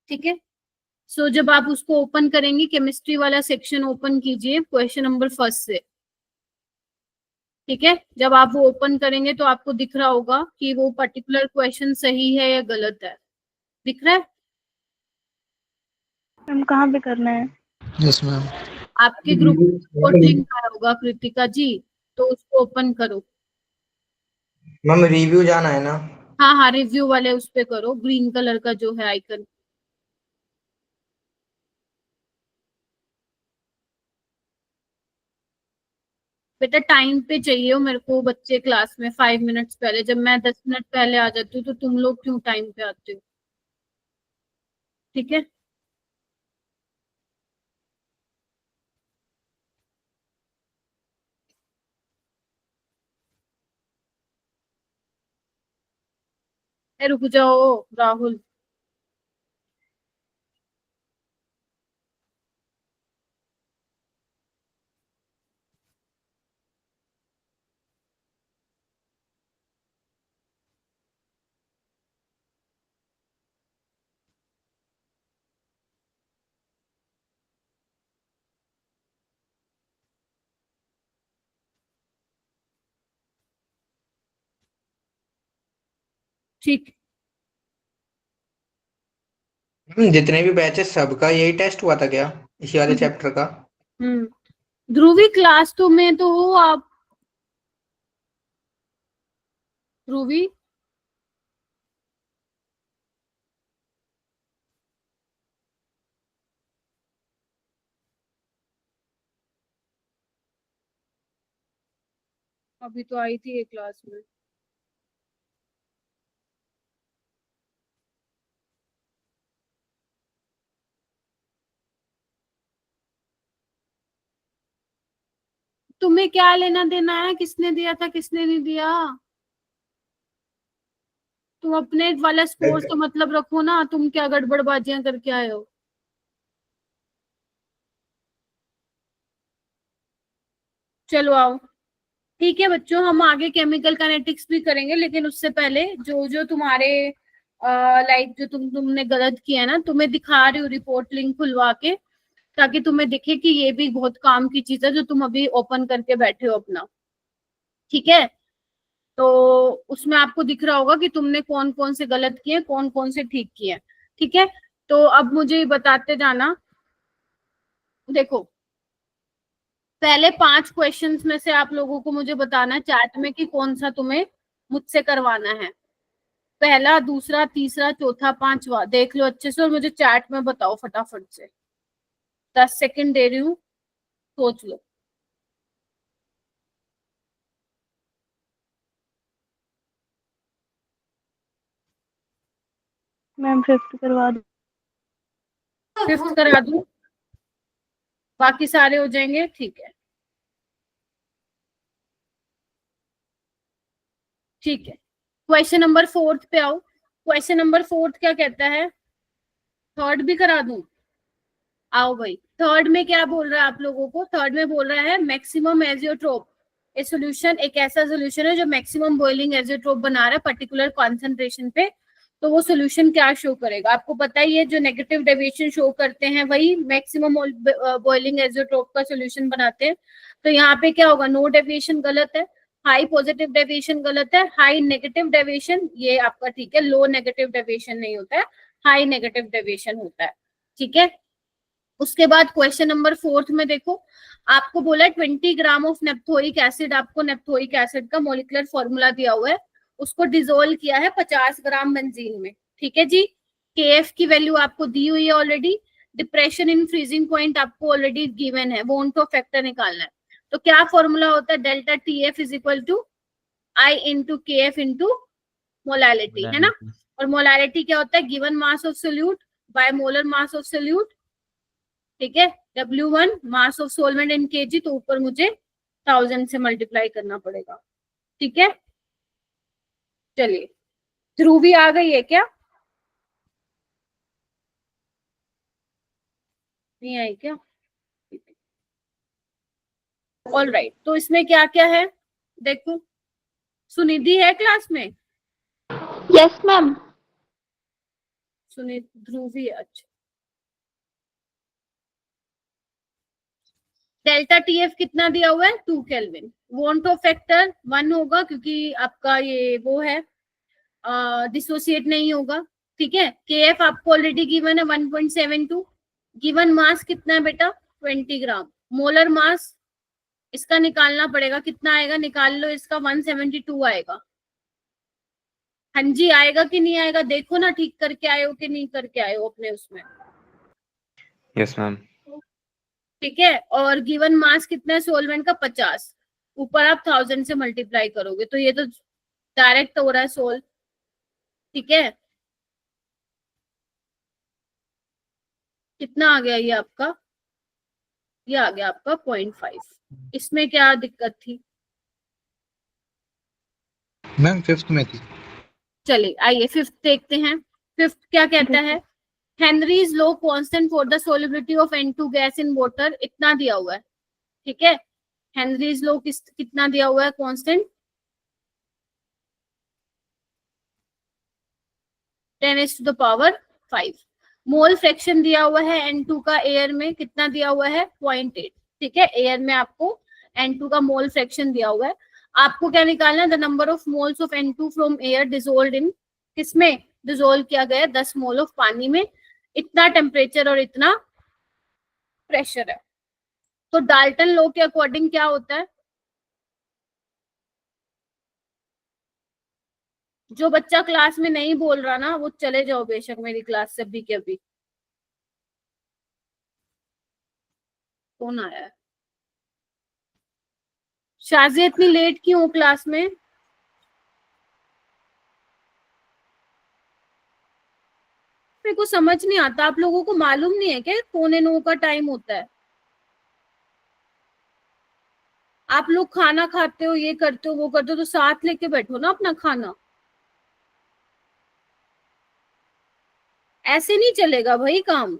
ठीक है। सो जब आप उसको ओपन करेंगे, केमिस्ट्री वाला सेक्शन ओपन कीजिए क्वेश्चन नंबर फर्स्ट से। ठीक है, जब आप वो ओपन करेंगे तो आपको दिख रहा होगा कि वो पर्टिकुलर क्वेश्चन सही है या गलत है। दिख रहा है? मैम कहाँ पे करना है? Yes ma'am. आपके ग्रुप में लिंक आया होगा कृतिका जी, तो उसको ओपन करो। मैम रिव्यू जाना है ना? हाँ हाँ, रिव्यू वाले उस पे करो, ग्रीन कलर का जो है आइकन। बेटा टाइम पे चाहिए हो मेरे को बच्चे क्लास में 5 मिनट्स पहले। जब मैं 10 मिनट पहले आ जाती हूँ तो तुम लोग क्यों टाइम पे आते हो? ठीक है। रुक जाओ राहुल। ठीक। जितने भी बैचेस सबका यही टेस्ट हुआ था क्या, इसी वाले चैप्टर का? ध्रुवी क्लास तो में तो हो आप? ध्रुवी अभी तो आई थी एक क्लास में। तुम्हें क्या लेना देना है, किसने दिया था किसने नहीं दिया? तुम अपने वाला स्कोर से मतलब रखो ना, तुम क्या गड़बड़बाजियां करके आए हो? चलो आओ। ठीक है बच्चों, हम आगे केमिकल काइनेटिक्स भी करेंगे, लेकिन उससे पहले जो जो तुम्हारे लाइक जो तुमने गलत किया ना, तुम्हें दिखा रही हूँ रिपोर्ट लिंक खुलवा के, ताकि तुम्हें दिखे कि ये भी बहुत काम की चीज है जो तुम अभी ओपन करके बैठे हो अपना। ठीक है, तो उसमें आपको दिख रहा होगा कि तुमने कौन कौन से गलत किए, कौन कौन से ठीक किए। ठीक है, तो अब मुझे बताते जाना। देखो, पहले 5 क्वेश्चंस में से आप लोगों को मुझे बताना है चैट में कि कौन सा तुम्हें मुझसे करवाना है। पहला, दूसरा, तीसरा, चौथा, पांचवा देख लो अच्छे से और मुझे चैट में बताओ फटाफट से। 10 सेकंड दे रही हूँ, सोच लो। मैम 5th करवा दो। 5th करा दूं? बाकी सारे हो जाएंगे? ठीक है, ठीक है। क्वेश्चन नंबर 4 पे आओ। क्वेश्चन नंबर 4 क्या कहता है? थर्ड भी करा दूं? आओ भाई, थर्ड में क्या बोल रहा है आप लोगों को? थर्ड में बोल रहा है मैक्सिमम एजियोट्रोप ए सोल्यूशन, एक ऐसा सोल्यूशन है जो मैक्सिमम बॉइलिंग एजियोट्रोप बना रहा है पर्टिकुलर कॉन्सेंट्रेशन पे। तो वो सोल्यूशन क्या शो करेगा? आपको पता ही है, जो नेगेटिव डेविएशन शो करते हैं वही मैक्सिमम बॉइलिंग एजियोट्रोप का सोल्यूशन बनाते हैं। तो यहाँ पे क्या होगा? नो डेविएशन गलत है, हाई पॉजिटिव डेविएशन गलत है, हाई नेगेटिव डेविएशन ये आपका ठीक है, लो नेगेटिव डेविएशन नहीं होता है, हाई नेगेटिव डेविएशन होता है। ठीक है, उसके बाद क्वेश्चन नंबर 4 में देखो, आपको बोला 20 ग्राम ऑफ नेप्थोइक एसिड, आपको नेप्थोइक एसिड का मोलिकुलर फॉर्मूला दिया हुआ है, उसको डिसोल्व किया है 50 ग्राम बेंजीन में। ठीक है जी, केएफ की वैल्यू आपको दी हुई है already, depression in freezing point आपको ऑलरेडी गिवन है, वोन टू फैक्टर निकालना है। तो क्या फॉर्मूला होता है? Delta TF is equal to I into K F into molality, है ना? और मोलैलिटी क्या होता है? Given mass of solute by molar mass of solute. ठीक है, W1 mass of solvent in KG, तो ऊपर मुझे 1000 से मल्टीप्लाई करना पड़ेगा। ठीक है, चलिए। ध्रुवी आ गई है क्या? नहीं आई क्या? ऑल राइट, तो इसमें क्या क्या है देखो। सुनिधि है क्लास में? Yes ma'am. सुनीत ध्रुव ही है, अच्छा। डेल्टा टीएफ कितना दिया हुआ है 2 केल्विन। वॉन्ट ऑफ फैक्टर 1 होगा क्योंकि आपका ये वो है, डिसोसिएट नहीं होगा, ठीक है। केएफ आपको ऑलरेडी गिवन है 1.72। गिवन मास कितना है बेटा 20 ग्राम। मोलर मास इसका निकालना पड़ेगा, कितना आएगा निकाल लो इसका, 172 आएगा। हाँ जी, आएगा कि नहीं आएगा देखो ना, ठीक करके आए हो कि नहीं करके आए हो अपने उसमें। Yes ma'am. ठीक है, और गिवन मास कितना है सोलवेंट का 50, ऊपर आप 1000 से मल्टीप्लाई करोगे तो ये तो डायरेक्ट हो रहा है सोल, ठीक है। कितना आ गया ये आपका, ये आ गया आपका 0.5। इसमें क्या दिक्कत थी मैम 5th में थी। चलिए आइए 5th देखते हैं। 5th क्या कहता है, Henry's law constant for the solubility of N2 gas in water इतना दिया हुआ है, ठीक है। हेनरीज लॉ कितना दिया हुआ है कांस्टेंट, 10⁵5। मोल फ्रैक्शन दिया हुआ है N2 का एयर में, कितना दिया हुआ है 0.8, ठीक है। एयर में आपको N2 का मोल फ्रैक्शन दिया हुआ है। आपको क्या निकालना है, the number of moles of N2 from air dissolved in, किसमें डिसोल्व किया गया 10 मोल ऑफ पानी में, इतना टेम्परेचर और इतना प्रेशर है। तो डाल्टन लॉ के अकॉर्डिंग क्या होता है, जो बच्चा क्लास में नहीं बोल रहा ना वो चले जाओ बेशक मेरी क्लास से अभी के अभी। कौन आया है, शाजी इतनी लेट क्यों हो क्लास में? मेरे को समझ नहीं आता, आप लोगों को मालूम नहीं है क्या 9:45 का टाइम होता है? आप लोग खाना खाते हो, ये करते हो वो करते हो, तो साथ लेके बैठो ना अपना खाना। ऐसे नहीं चलेगा भाई काम,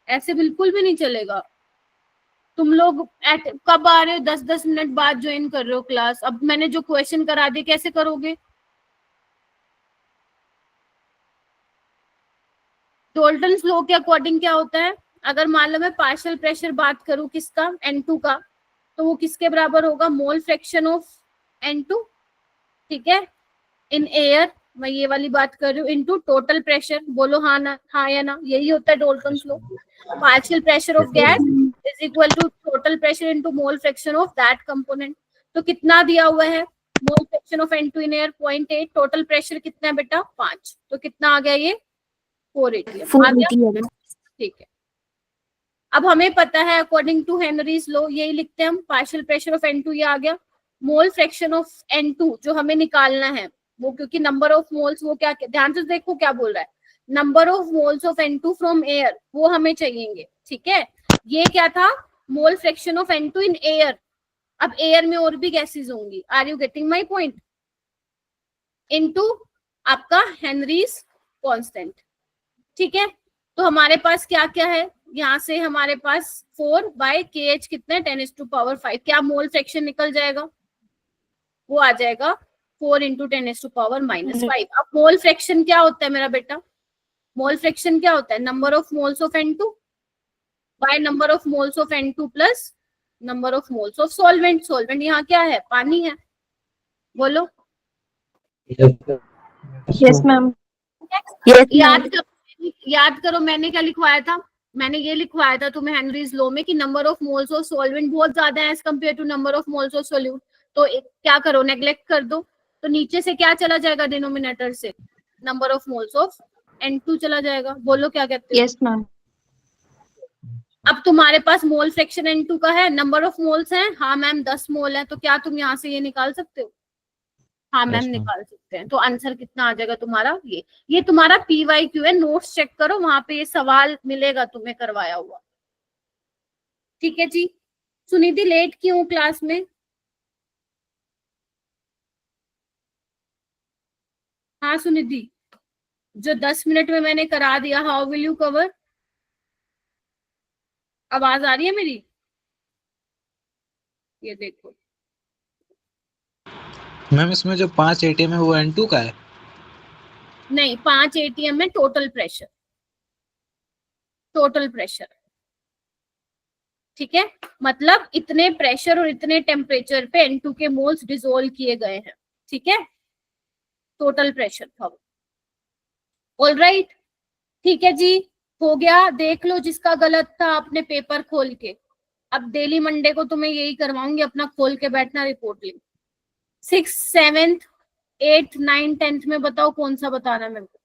ऐसे बिल्कुल भी नहीं चलेगा। तुम लोग कब आ रहे हो, 10-10 मिनट बाद ज्वाइन कर रहे हो क्लास। अब मैंने जो क्वेश्चन करा दिए कैसे करोगे? डोल्टन लॉ के अकॉर्डिंग क्या होता है, अगर मान लो मैं पार्शियल प्रेशर बात करूं किसका N2 का, तो वो किसके बराबर होगा, मोल फ्रैक्शन ऑफ N2, ठीक है, इन एयर, मैं ये वाली बात कर रही हूँ, इनटू टोटल प्रेशर। बोलो हाँ ना, हाँ या ना, यही होता है Dalton law. Partial pressure of gas is equal to total pressure into mole fraction of that component. तो कितना दिया हुआ है, mole fraction of N2 in air 0.8, total pressure कितना है बेटा 5, तो कितना आ गया ये 480 आ गया, ठीक है। अब हमें पता है अकॉर्डिंग टू हेनरीज लॉ, यही लिखते हैं हम, पार्शियल प्रेशर ऑफ N2 ये आ गया, मोल फ्रैक्शन ऑफ N2 जो हमें निकालना है वो, क्योंकि नंबर ऑफ मोल्स वो क्या, ध्यान से देखो क्या बोल रहा है, number of moles of N2 from air वो हमें चाहिए, ठीक है। ये क्या था, mole fraction of N2 in air. अब एयर में और भी गैसेज होंगी, are you getting my point, into आपका हेनरीज कांस्टेंट, ठीक है। तो हमारे पास क्या क्या है, यहाँ से हमारे पास 4/kh कितना है 10⁵5, क्या मोल फ्रैक्शन निकल जाएगा, वो आ जाएगा 4 × 10⁻⁻5। अब मोल फ्रैक्शन क्या होता है मेरा बेटा, मोल फ्रैक्शन क्या होता है, number of moles of N2 bye number of moles of N2 plus number of moles of solvent. Solvent यहाँ क्या है, पानी है, बोलो। Yes ma'am. याद करो मैंने क्या लिखवाया था, मैंने ये लिखवाया था तुम्हें हेनरीज लॉ में कि number of moles of solvent बहुत ज्यादा है as compare to number of moles of solute. तो क्या करो, नेग्लेक्ट कर दो, तो नीचे से क्या चला जाएगा डिनोमिनेटर से, number of moles of N2 चला जाएगा। बोलो क्या कहते हो? Yes ma'am. अब तुम्हारे पास मोल फ्रैक्शन N2 का है, नंबर ऑफ मोल्स हैं, हाँ मैम 10 मोल है, तो क्या तुम यहाँ से ये निकाल सकते हो? हाँ मैम निकाल सकते हैं। तो आंसर कितना आ जाएगा तुम्हारा, ये तुम्हारा PYQ है, नोट्स चेक करो वहां पे ये सवाल मिलेगा तुम्हें करवाया हुआ, ठीक है जी। सुनिधि लेट क्यों क्लास में? हाँ सुनिधि, जो 10 मिनट में मैंने करा दिया, हाउ विल यू कवर? आवाज आ रही है मेरी? ये देखो मैम इसमें जो 5 ATM है वो N2 का है। नहीं, 5 ATM में टोटल प्रेशर, टोटल प्रेशर, ठीक है। मतलब इतने प्रेशर और इतने टेम्परेचर पे N2 के मोल्स डिसोल्व किए गए हैं, ठीक है, टोटल प्रेशर था वो। ऑल राइट, ठीक है जी, हो गया। देख लो जिसका गलत था अपने पेपर खोल के। अब डेली मंडे को तुम्हें यही करवाऊंगी, अपना खोल के बैठना, report link. 6th 7th 8th 9th 10th में बताओ कौन सा बताना मेरे को।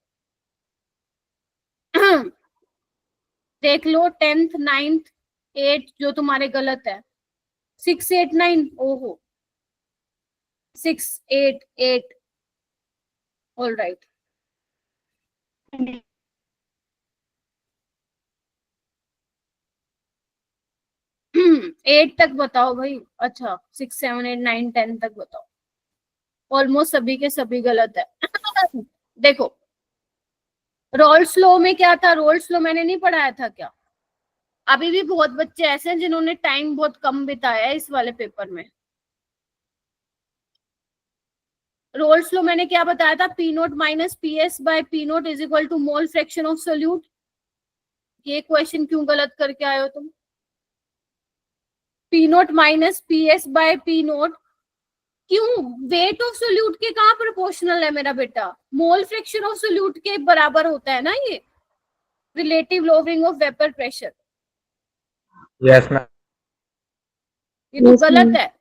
देख लो 10th 9th 8th जो तुम्हारे गलत है। 6 8 9, ओहो 6 8 8, ऑल राइट। 8 तक बताओ भाई। अच्छा 6 7 8 9 10 तक बताओ। ऑलमोस्ट सभी के सभी गलत है। देखो रोल्स लॉ में क्या था, रोल्स लॉ मैंने नहीं पढ़ाया था क्या? अभी भी बहुत बच्चे ऐसे हैं जिन्होंने टाइम बहुत कम बिताया है इस वाले पेपर में। रोल्स लॉ मैंने क्या बताया था, P naught minus P S by P naught is equal to mole fraction of solute. ये क्वेश्चन क्यों गलत करके आए हो तुम? P naught minus P S by P naught, क्यों? वेट ऑफ सोल्यूट के कहाँ प्रोपोर्शनल है मेरा बेटा? मोल फ्रैक्शन ऑफ सोल्यूट के बराबर होता है ना ये, relative lowering of vapour pressure. Yes ma'am. ये तो गलत है।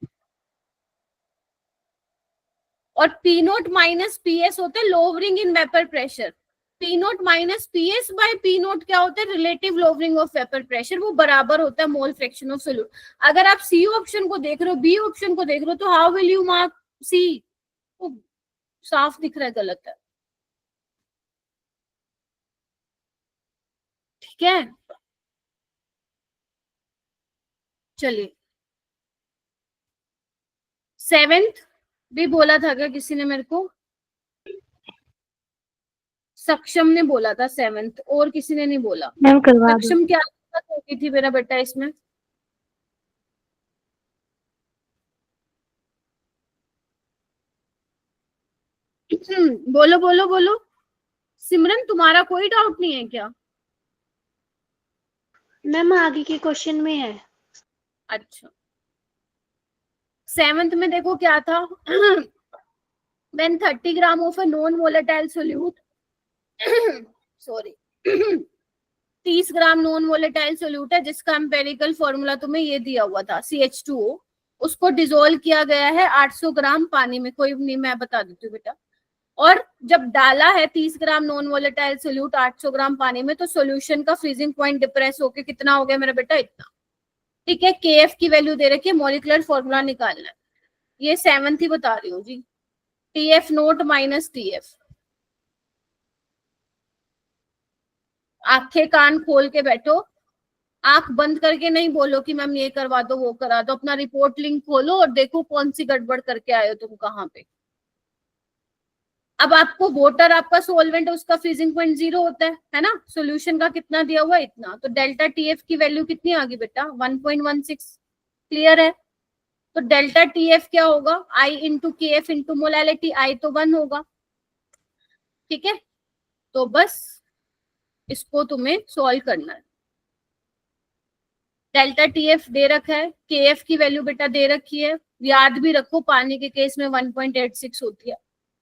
और P naught minus P S होते हैं lowering in vapour pressure. P naught minus P S by P note क्या होता है? Relative lowering of vapour pressure, वो बराबर होता है मोल फ्रैक्शन ऑफ सोल्यूट। अगर आप सी ऑप्शन को देख रहे हो, बी ऑप्शन को देख रहे हो, तो हाउ विल यू मार्क सी? साफ दिख रहा है गलत है, ठीक है। चलिए 7th भी बोला था क्या किसी ने मेरे को? सक्षम ने बोला था 7th, और किसी ने नहीं बोला। मैम करवा दो। सक्षम क्या होगी थी मेरा बेटा इसमें? बोलो बोलो बोलो। सिमरन तुम्हारा कोई डाउट नहीं है क्या? मैम आगे के क्वेश्चन में है। अच्छा 7th में देखो क्या था। When 30 gram of a non volatile solute, sorry 30 gram non volatile solute है जिसका एम्पेरिकल फॉर्मूला तुम्हें ये दिया हुआ था CH2O, उसको डिसोल्व किया गया है 800 ग्राम पानी में। कोई नहीं, मैं बता देती हूँ बेटा। और जब डाला है 30 ग्राम नॉन वोलेटाइल सोल्यूट 800 ग्राम पानी में, तो सॉल्यूशन का फ्रीजिंग पॉइंट डिप्रेस होके कितना हो गया मेरा बेटा? इतना, ठीक है। KF की वैल्यू दे रखी है, मॉलिक्यूलर फॉर्मूला निकालना है। ये 7th ही बता रही हूँ जी। TF note minus TF। आंखें कान खोल के बैठो, आंख बंद करके नहीं बोलो कि मैम ये करवा दो वो करा दो। अपना रिपोर्ट लिंक खोलो और देखो कौन सी गड़बड़ करके आए हो तुम, कहाँ पे। अब आपको वाटर आपका सोलवेंट है, उसका फ्रीजिंग पॉइंट 0 होता है ना। सॉल्यूशन का कितना दिया हुआ? इतना। तो डेल्टा TF की वैल्यू कितनी आ गई बेटा? 1.16। क्लियर है? तो डेल्टा TF क्या होगा? I into KF into molality. I तो 1 होगा, ठीक है। तो बस इसको तुम्हें सॉल्व करना है। डेल्टा TF दे रखा है, KF की वैल्यू बेटा दे रखी है। याद भी रखो पानी के केस में 1.86 होती है।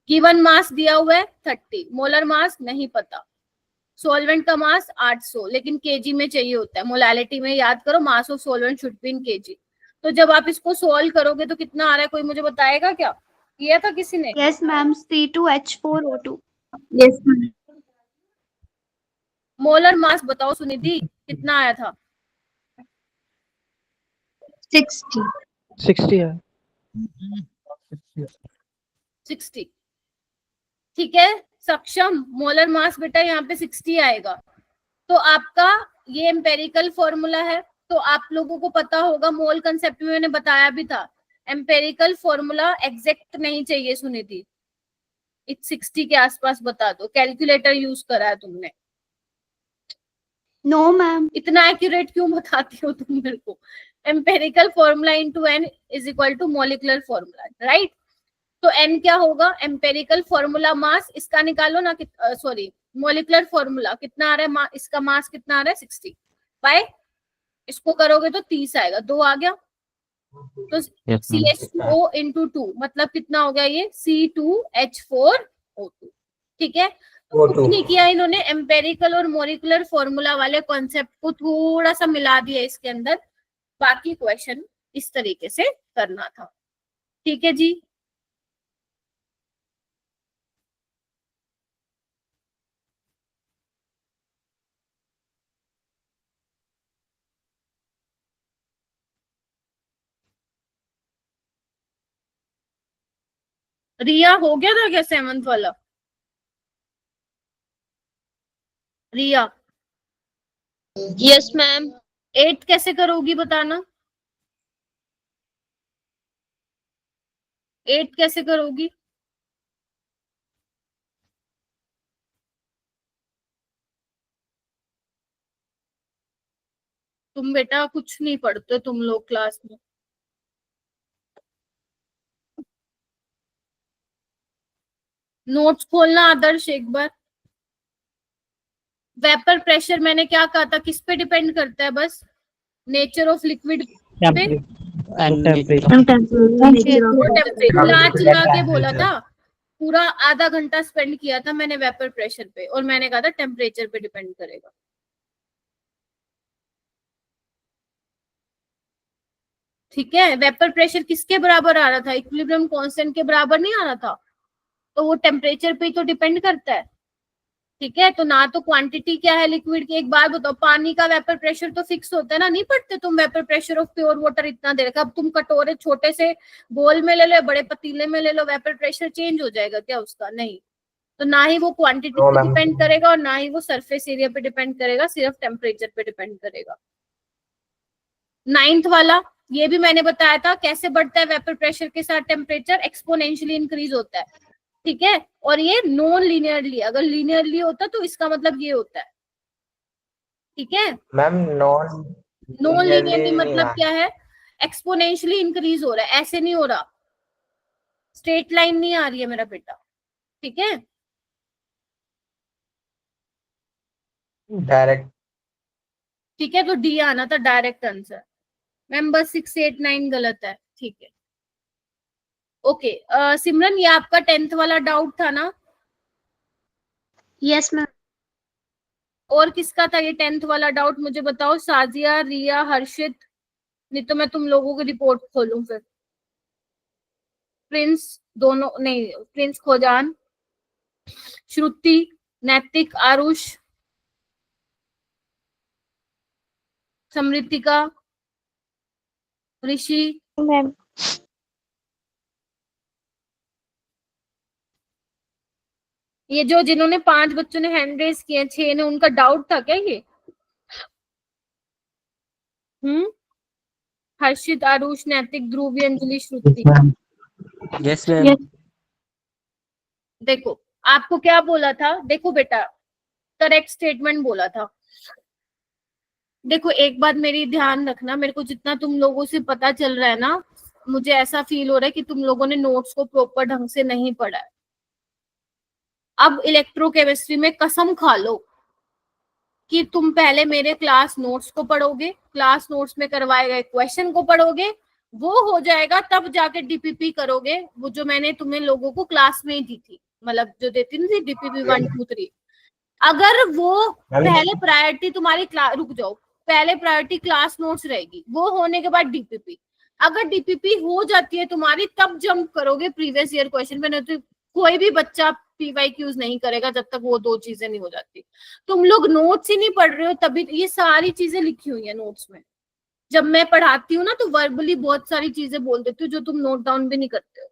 गिवन मास दिया हुआ है 30, मोलर मास नहीं पता, सॉल्वेंट का मास 800, लेकिन केजी में चाहिए होता है। मोलैलिटी में याद करो, mass of solvent should be in KG. तो जब आप इसको सॉल्व करोगे तो कितना आ रहा है, कोई मुझे बताएगा क्या? किया था किसी ने? Yes ma'am, C2H4O2। Yes ma'am. Molar mass बताओ सुनिधि, कितना आया था? 60 है 60, ठीक है। सक्षम मोलर मास बेटा यहाँ पे 60 आएगा। तो आपका ये एम्पेरिकल फॉर्मूला है, तो आप लोगों को पता होगा। मोल कंसेप्ट में मैंने बताया भी था, एम्पेरिकल फॉर्मूला एग्जैक्ट नहीं चाहिए सुनिधि। 60 के आसपास बता दो। कैलकुलेटर यूज करा है तुमने? No ma'am. इतना एक्यूरेट क्यों बताती हो तुम मेरे को? Empirical formula into n is equal to molecular formula, right. तो n क्या होगा, एम्पेरिकल फॉर्मूला मास इसका निकालो ना, सॉरी मोलिकुलर फॉर्मूला कितना आ रहा है, इसका मास कितना आ रहा है 60 बाय, इसको करोगे तो 30 आएगा, 2 आ गया, तो CH2O इंटू 2 मतलब कितना हो गया ये C2H4O2, ठीक है। तो कुछ नहीं किया इन्होंने, एम्पेरिकल और मोलिकुलर फॉर्मूला वाले कॉन्सेप्ट को थोड़ा सा मिला दिया इसके अंदर, बाकी क्वेश्चन इस तरीके से करना था, ठीक है जी। रिया हो गया था क्या 7th वाला? रिया यस मैम। 8 कैसे करोगी बताना, 8 कैसे करोगी? तुम बेटा कुछ नहीं पढ़ते तुम लोग क्लास में। नोट्स खोलना आदर्श एक बार। वेपर प्रेशर मैंने क्या कहा था, किस पे डिपेंड करता है, बस नेचर ऑफ लिक्विड पे, चिल्ला चिल्ला के बोला था, पूरा आधा घंटा स्पेंड किया था मैंने वेपर प्रेशर पे, और मैंने कहा था टेम्परेचर पे डिपेंड करेगा। ठीक है, वेपर प्रेशर किसके बराबर आ रहा था, इक्विलिब्रियम कांस्टेंट के बराबर नहीं आ रहा था, तो वो टेम्परेचर पे तो डिपेंड करता है, ठीक है। तो ना तो क्वांटिटी क्या है लिक्विड की, एक बार बताओ, पानी का वेपर प्रेशर तो फिक्स होता है ना, नहीं पढ़ते तुम vapour pressure of pure water इतना देर का, अब तुम कटोरे छोटे से बोल में ले लो, बड़े पतीले में ले लो, वेपर प्रेशर चेंज हो जाएगा क्या उसका, नहीं। तो ना ही वो क्वांटिटी पे डिपेंड करेगा और ना ही वो सरफेस एरिया पे डिपेंड करेगा, सिर्फ टेम्परेचर पे डिपेंड करेगा। 9th वाला ये भी मैंने बताया था, कैसे बढ़ता है वेपर प्रेशर के साथ टेम्परेचर, एक्सपोनेंशियली इंक्रीज होता है, ठीक है। और ये नॉन लीनियरली, अगर लीनियरली होता तो इसका मतलब ये होता है, ठीक है। मैम नॉन लीनियरली मतलब क्या है, एक्सपोनेंशियली इंक्रीज हो रहा है, ऐसे नहीं हो रहा, स्ट्रेट लाइन नहीं आ रही है मेरा बेटा, ठीक है। डायरेक्ट, ठीक है, तो डी आना था डायरेक्ट आंसर। मैम बस 6, 8, 9 गलत है, ठीक है। ओके सिमरन, ये आपका 10th वाला डाउट था ना? Yes ma'am. और किसका था ये 10th वाला डाउट, मुझे बताओ। साजिया, रिया, हर्षित, नहीं तो मैं तुम लोगों की रिपोर्ट खोलूं फिर। प्रिंस, दोनों नहीं, प्रिंस खोजान, श्रुति, नैतिक, आरुष, समृतिका, ऋषि, मैम ये जो जिन्होंने 5 बच्चों ने हैंड रेज किए, 6 ने, उनका डाउट था क्या ये? हर्षित, आरुष, नैतिक, ध्रुवी, अंजलि, श्रुति। Yes ma'am. देखो आपको क्या बोला था, देखो बेटा करेक्ट स्टेटमेंट बोला था। देखो एक बात मेरी ध्यान रखना, मेरे को जितना तुम लोगों से पता चल रहा है ना, मुझे ऐसा फील हो रहा है कि तुम लोगों ने नोट्स को प्रॉपर ढंग से नहीं पढ़ा है। अब इलेक्ट्रोकेमिस्ट्री में कसम खा लो कि तुम पहले मेरे क्लास नोट्स को पढ़ोगे, क्लास नोट्स में करवाए गए क्वेश्चन को पढ़ोगे, वो हो जाएगा तब जाके डीपीपी करोगे, वो जो मैंने तुम्हें लोगों को क्लास में ही दी थी, मतलब जो देती थी डीपीपी 1, 2, 3। अगर वो पहले प्रायोरिटी तुम्हारी रुक जाओ, पहले प्रायोरिटी क्लास नोट्स रहेगी, वो होने के बाद डीपीपी। अगर डीपीपी हो जाती है तुम्हारी, तब जंप करोगे प्रीवियस ईयर क्वेश्चन में, नहीं तो कोई भी बच्चा पीवाईक्यूज नहीं करेगा जब तक वो 2 चीजें नहीं हो जाती। तुम लोग नोट्स ही नहीं पढ़ रहे हो, तभी ये सारी चीजें लिखी हुई है नोट्स में। जब मैं पढ़ाती हूँ ना तो वर्बली बहुत सारी चीजें बोल देती हूँ जो तुम नोट डाउन भी नहीं करते हो।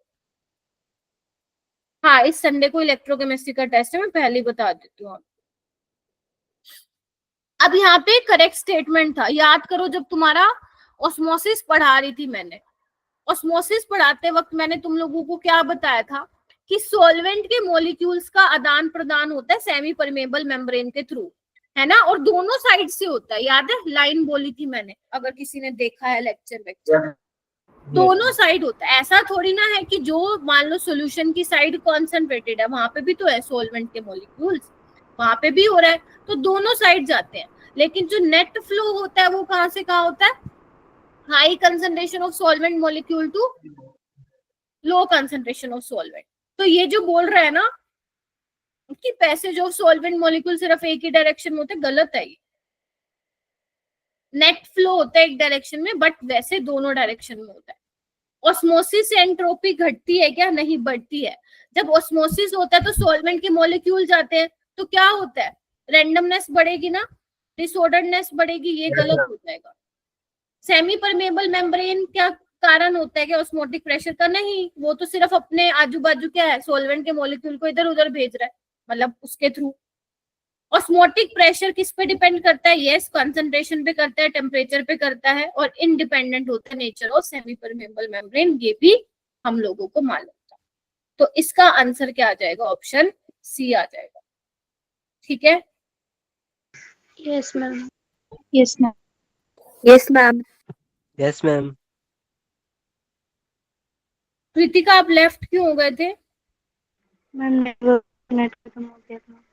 हाँ, इस संडे को इलेक्ट्रोकेमिस्ट्री का टेस्ट है, मैं पहले ही बता देती हूँ। अब यहाँ पे करेक्ट स्टेटमेंट था, याद करो जब तुम्हारा ऑस्मोसिस पढ़ा रही थी मैंने, ऑस्मोसिस पढ़ाते वक्त मैंने तुम लोगों को क्या बताया था कि सॉल्वेंट के मॉलिक्यूल्स का आदान प्रदान होता है सेमी परमेबल मेम्ब्रेन के थ्रू, है ना, और दोनों साइड से होता है, याद है, लाइन बोली थी मैंने, अगर किसी ने देखा है लेक्चर। दोनों साइड होता है, ऐसा थोड़ी ना है कि जो मान लो सॉल्यूशन की साइड कॉन्सेंट्रेटेड है वहां पे भी तो है सॉल्वेंट के मॉलिक्यूल्स, वहां पे भी हो रहा है, तो दोनों साइड जाते हैं। लेकिन जो नेट फ्लो होता है वो कहाँ से कहाँ होता है, high concentration of solvent molecule to low concentration of solvent. तो ये जो बोल रहा है ना कि पैसेज ऑफ सॉल्वेंट मॉलिक्यूल सिर्फ एक ही डायरेक्शन में होते, गलत है ये। नेट फ्लो होता है एक डायरेक्शन में, बट वैसे दोनों डायरेक्शन में होता है। ऑस्मोसिस से एंट्रोपी घटती है क्या, नहीं बढ़ती है। जब ऑस्मोसिस होता है तो सॉल्वेंट के मॉलिक्यूल जाते हैं, तो क्या होता है, रैंडमनेस बढ़ेगी ना, डिसऑर्डरनेस बढ़ेगी, ये गलत हो जाएगा। सेमी परमेबल मेम्ब्रेन क्या कारण होता है कि ऑस्मोटिक प्रेशर का, नहीं, वो तो सिर्फ अपने आजू बाजू क्या है सॉल्वेंट के मॉलिक्यूल को इधर उधर भेज रहा है, मतलब उसके थ्रू। ऑस्मोटिक प्रेशर किस पे डिपेंड करता है, यस कंसंट्रेशन पे करता है, टेम्परेचर पे करता है, और इंडिपेंडेंट होता है nature of semi permeable membrane, ये भी हम लोगों को मालूम था। तो इसका आंसर क्या आ जाएगा, ऑप्शन सी आ जाएगा। ठीक है, yes ma'am. Yes, ma'am. Yes, ma'am. Yes, ma'am. Kritika आप लेफ्ट क्यों हो गए थे? मैम नेट खत्म हो गया था।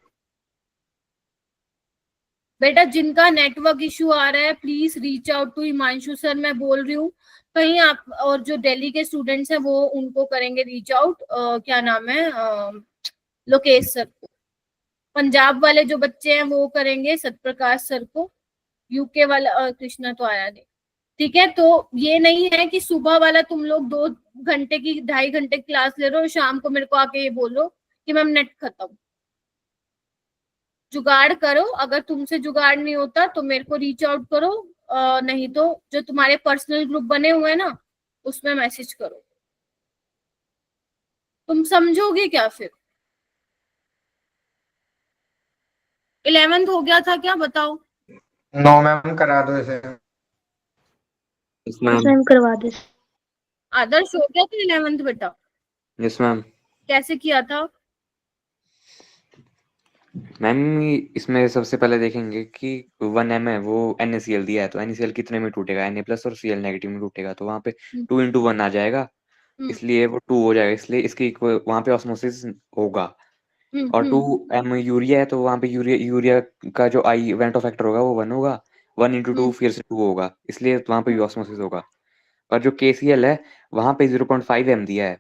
बेटा जिनका नेटवर्क इशू आ रहा है please reach out to Himanshu sir, मैं बोल रही हूँ कहीं आप, और जो दिल्ली के स्टूडेंट्स हैं वो उनको करेंगे रीच आउट, क्या नाम है, लोकेश सर को। पंजाब वाले जो बच्चे हैं वो करेंगे सत्यप्रकाश सर को, यूके वाला कृष्णा तो आया नहीं। ठीक है, तो ये नहीं है कि सुबह वाला तुम लोग 2 घंटे की 2.5 घंटे क्लास ले रहे हो, शाम को मेरे को आके ये बोलो कि मैम नेट खत्म। जुगाड़ करो, अगर तुमसे जुगाड़ नहीं होता तो मेरे को रीच आउट करो, नहीं तो जो तुम्हारे पर्सनल ग्रुप बने हुए हैं ना उसमें मैसेज करो। तुम समझोगे क्या फिर? 11th हो गया था क्या, बताओ? नो मैम, करा दो इसे। Yes, ma'am. मैम करवा दे। आदर्श हो गया था 11th बेटा? Yes, ma'am. कैसे किया था? मैम इसमें सबसे पहले देखेंगे कि 1m है वो NaCl दिया है, तो NaCl कितने में टूटेगा, Na प्लस और Cl नेगेटिव में टूटेगा, तो वहां पे 2 into 1 आ जाएगा, इसलिए वो 2 हो जाएगा, इसलिए इसकी वहां पे ऑस्मोसिस होगा। और 2m यूरिया है, तो वहां पे यूरिया का जो आई इवेंट फैक्टर होगा वो 1 होगा, 1 into 2 फिर से 2 होगा, इसलिए वहां पे भी ऑस्मोसिस होगा। और जो KCl है वहां पे 0.5m दिया है,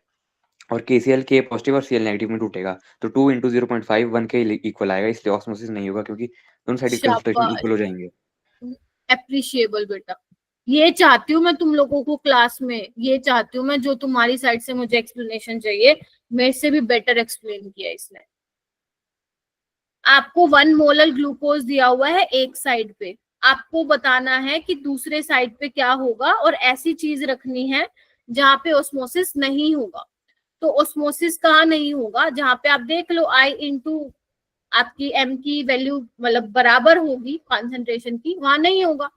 और KCl के पॉजिटिव और Cl नेगेटिव में टूटेगा, तो 2 into 0.5 1 के इक्वल आएगा, इसलिए ऑस्मोसिस नहीं होगा, क्योंकि दोनों साइड कंसंट्रेशन इक्वल हो जाएंगे। एप्रिशिएबल बेटा, ये चाहती हूँ मैं तुम लोगों को क्लास में, ये चाहती हूँ मैं, जो तुम्हारी साइड से मुझे एक्सप्लेनेशन चाहिए, मेरे से भी बेटर एक्सप्लेन किया इसने। आपको 1 मोलर ग्लूकोज दिया हुआ है एक साइड पे, आपको बताना है कि दूसरे साइड पे क्या होगा, और ऐसी चीज रखनी है जहां पे ऑस्मोसिस नहीं होगा। तो ऑस्मोसिस कहाँ नहीं होगा, जहां पे आप देख लो I इंटू आपकी M की वैल्यू मतलब बराबर होगी कॉन्सेंट्रेशन की, वहां नहीं होगा।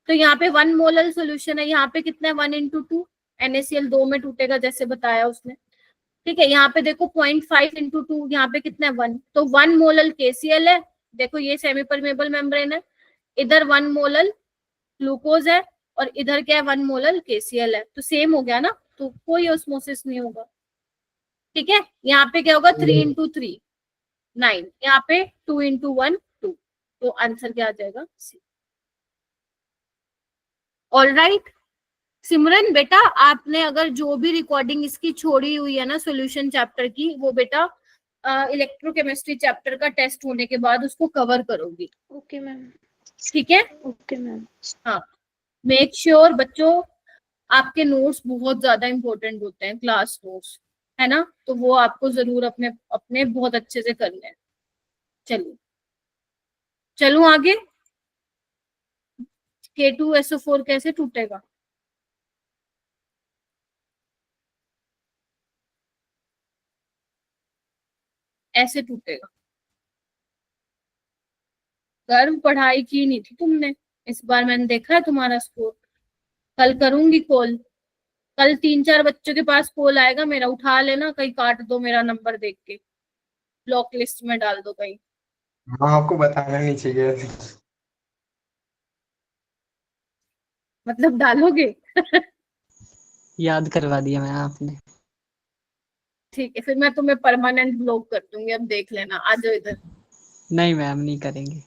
तो यहाँ पे 1 मोलर सोल्यूशन है, यहाँ पे कितना है 1 into 2, NaCl 2 में टूटेगा जैसे बताया उसने। ठीक है, यहाँ पे देखो 0.5 into 2, यहाँ पे कितना है 1, तो 1 मोलर KCl है, देखो ये सेमी परमेबल मेम्ब्रेन है, इधर 1 मोलर ग्लूकोज है, और इधर क्या है 1 मोलर KCl है, तो सेम हो गया ना, तो कोई ऑस्मोसिस नहीं होगा। ठीक है, यहाँ पे क्या होगा 3 into 3 9, यहाँ पे 2 into 1 2, तो आंसर क्या आ जाएगा सी। ऑल राइट सिमरन बेटा, आपने अगर जो भी रिकॉर्डिंग इसकी छोड़ी हुई है ना सॉल्यूशन चैप्टर की, वो बेटा इलेक्ट्रोकेमिस्ट्री चैप्टर का टेस्ट होने के बाद उसको कवर करोगी। Okay ma'am. ठीक है, ओके मैम। हाँ, मेक श्योर बच्चों आपके नोट्स बहुत ज्यादा इंपॉर्टेंट होते हैं, क्लास नोट्स है ना, तो वो आपको जरूर अपने अपने बहुत अच्छे से करने हैं। चलिए चलूं आगे, K2SO4 कैसे टूटेगा? ऐसे टूटेगा। गर्व पढ़ाई की नहीं थी तुमने, इस बार मैंने देखा है तुम्हारा स्कोर। कल करूंगी कॉल, कल 3-4 बच्चों के पास कॉल आएगा मेरा, उठा लेना, कहीं काट दो मेरा नंबर देख के, ब्लॉक लिस्ट में डाल दो कहीं। हाँ, आपको बताना नहीं चाहिए। मतलब डालोगे? याद करवा दिया मैं आपने। ठीक है, फिर मैं तुम्हें परमानेंट ब्लॉक कर दूंगी, अब देख लेना। आ जाओ इधर। नहीं मैम, नहीं करेंगे।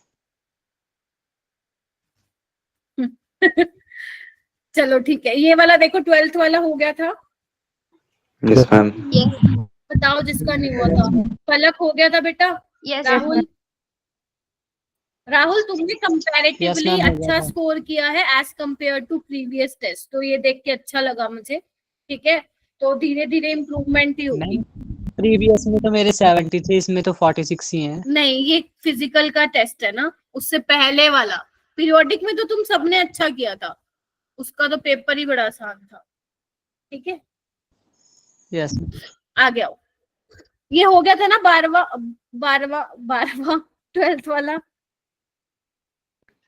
चलो ठीक है, ये वाला देखो 12th वाला हो गया था। Yes ma'am. बताओ जिसका नहीं हुआ था। पलक हो गया था बेटा। Yes, राहुल, राहुल तुमने Yes, कंपैरेटिवली ma'am, हो गया अच्छा था। स्कोर किया है as compare to previous test, तो ये देख के अच्छा लगा मुझे। ठीक है, तो धीरे धीरे इम्प्रूवमेंट ही होगी। प्रीवियस में तो मेरे 70 थे, इसमें तो 46 ही हैं। नहीं, ये फिजिकल का टेस्ट है ना, उससे पहले वाला। पीरियोडिक में तो तुम सबने अच्छा किया था, उसका तो पेपर ही बड़ा आसान था। ठीक है, यस। आगे आओ। ये हो गया था ना 12वां 12th वाला।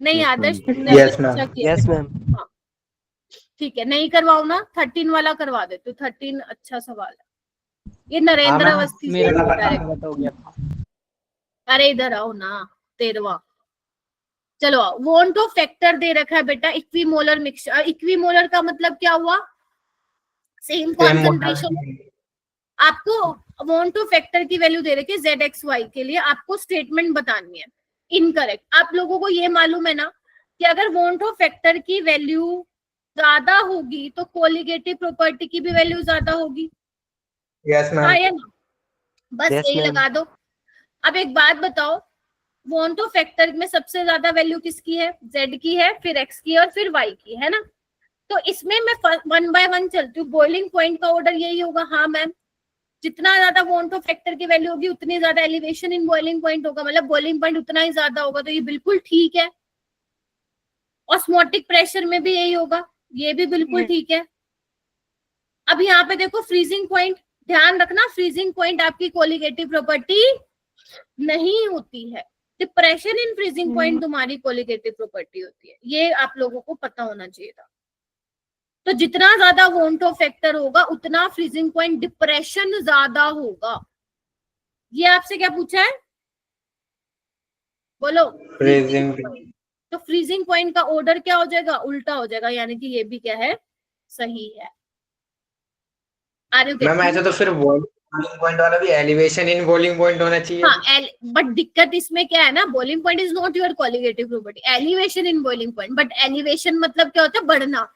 नहीं Yes, आदर्श, ma'am. तुमने Yes, अच्छा ma'am. किया। Yes ma'am. हाँ ठीक है, नहीं करवाओ ना, 13 वाला करवा दे। तो 13 अच्छा सवाल है। ये नरेंद्र मैम, अवस्थी से मेरा डायरेक्ट। गलत हो गया था। अरे इधर आओ ना, 13वां। चलो आओ। वॉन्ट ऑफ फैक्टर दे रखा है बेटा, इक्विमोलर मिक्सचर। इक्विमोलर का मतलब क्या हुआ? Same concentration. आपको वॉन्ट ऑफ फैक्टर की वैल्यू दे रखी है ZXY के लिए, आपको स्टेटमेंट बतानी है। इनकरेक्ट। आप लोगों को ये मालूम है ना कि अगर वॉन्ट ऑफ फैक्टर की वैल्यू ज्यादा होगी तो कोलिगेटिव प्रॉपर्टी की भी वैल्यू ज्यादा होगी। Yes ma'am. हाँ या ना? बस Yes, यही ma'am. लगा दो। अब एक बात बताओ, वॉन्ट ऑफ फैक्टर में सबसे ज्यादा वैल्यू किसकी है? Z की है, फिर X की और फिर Y की, है ना? तो इसमें मैं 1 by 1 चलती हूँ। बॉइलिंग पॉइंट का ऑर्डर यही होगा। हाँ मैम, जितना ज्यादा वॉन्ट ऑफ फैक्टर की वैल्यू होगी उतनी ज्यादा एलिवेशन इन बॉइलिंग पॉइंट होगा, मतलब बॉइलिंग पॉइंट उतना ही ज्यादा होगा। तो ये बिल्कुल ठीक है। ऑस्मोटिक प्रेशर में भी यही होगा, ये भी बिल्कुल ठीक है। अब यहाँ पे देखो फ्रीजिंग पॉइंट, ध्यान रखना फ्रीजिंग पॉइंट आपकी कोलिगेटिव प्रॉपर्टी नहीं होती है। डिप्रेशन इन फ्रीजिंग पॉइंट तुम्हारी कोलिगेटिव प्रॉपर्टी होती है, ये आप लोगों को पता होना चाहिए था। तो जितना ज्यादा वॉन्ट ऑफ फैक्टर होगा उतना फ्रीजिंग पॉइंट डिप्रेशन ज्यादा होगा। ये आपसे क्या पूछा है? बोलो। फ्रीजिंग। तो फ्रीजिंग पॉइंट का ऑर्डर क्या हो जाएगा? उल्टा हो जाएगा, यानी कि ये भी क्या है? सही है। मैम ऐसा तो फिर बॉइलिंग पॉइंट वाला भी एलिवेशन इन बॉइलिंग पॉइंट होना चाहिए। हाँ, बट दिक्कत इसमें क्या है ना, boiling point is not your colligative property, elevation in boiling point. But elevation मतलब क्या होता है? बढ़ना,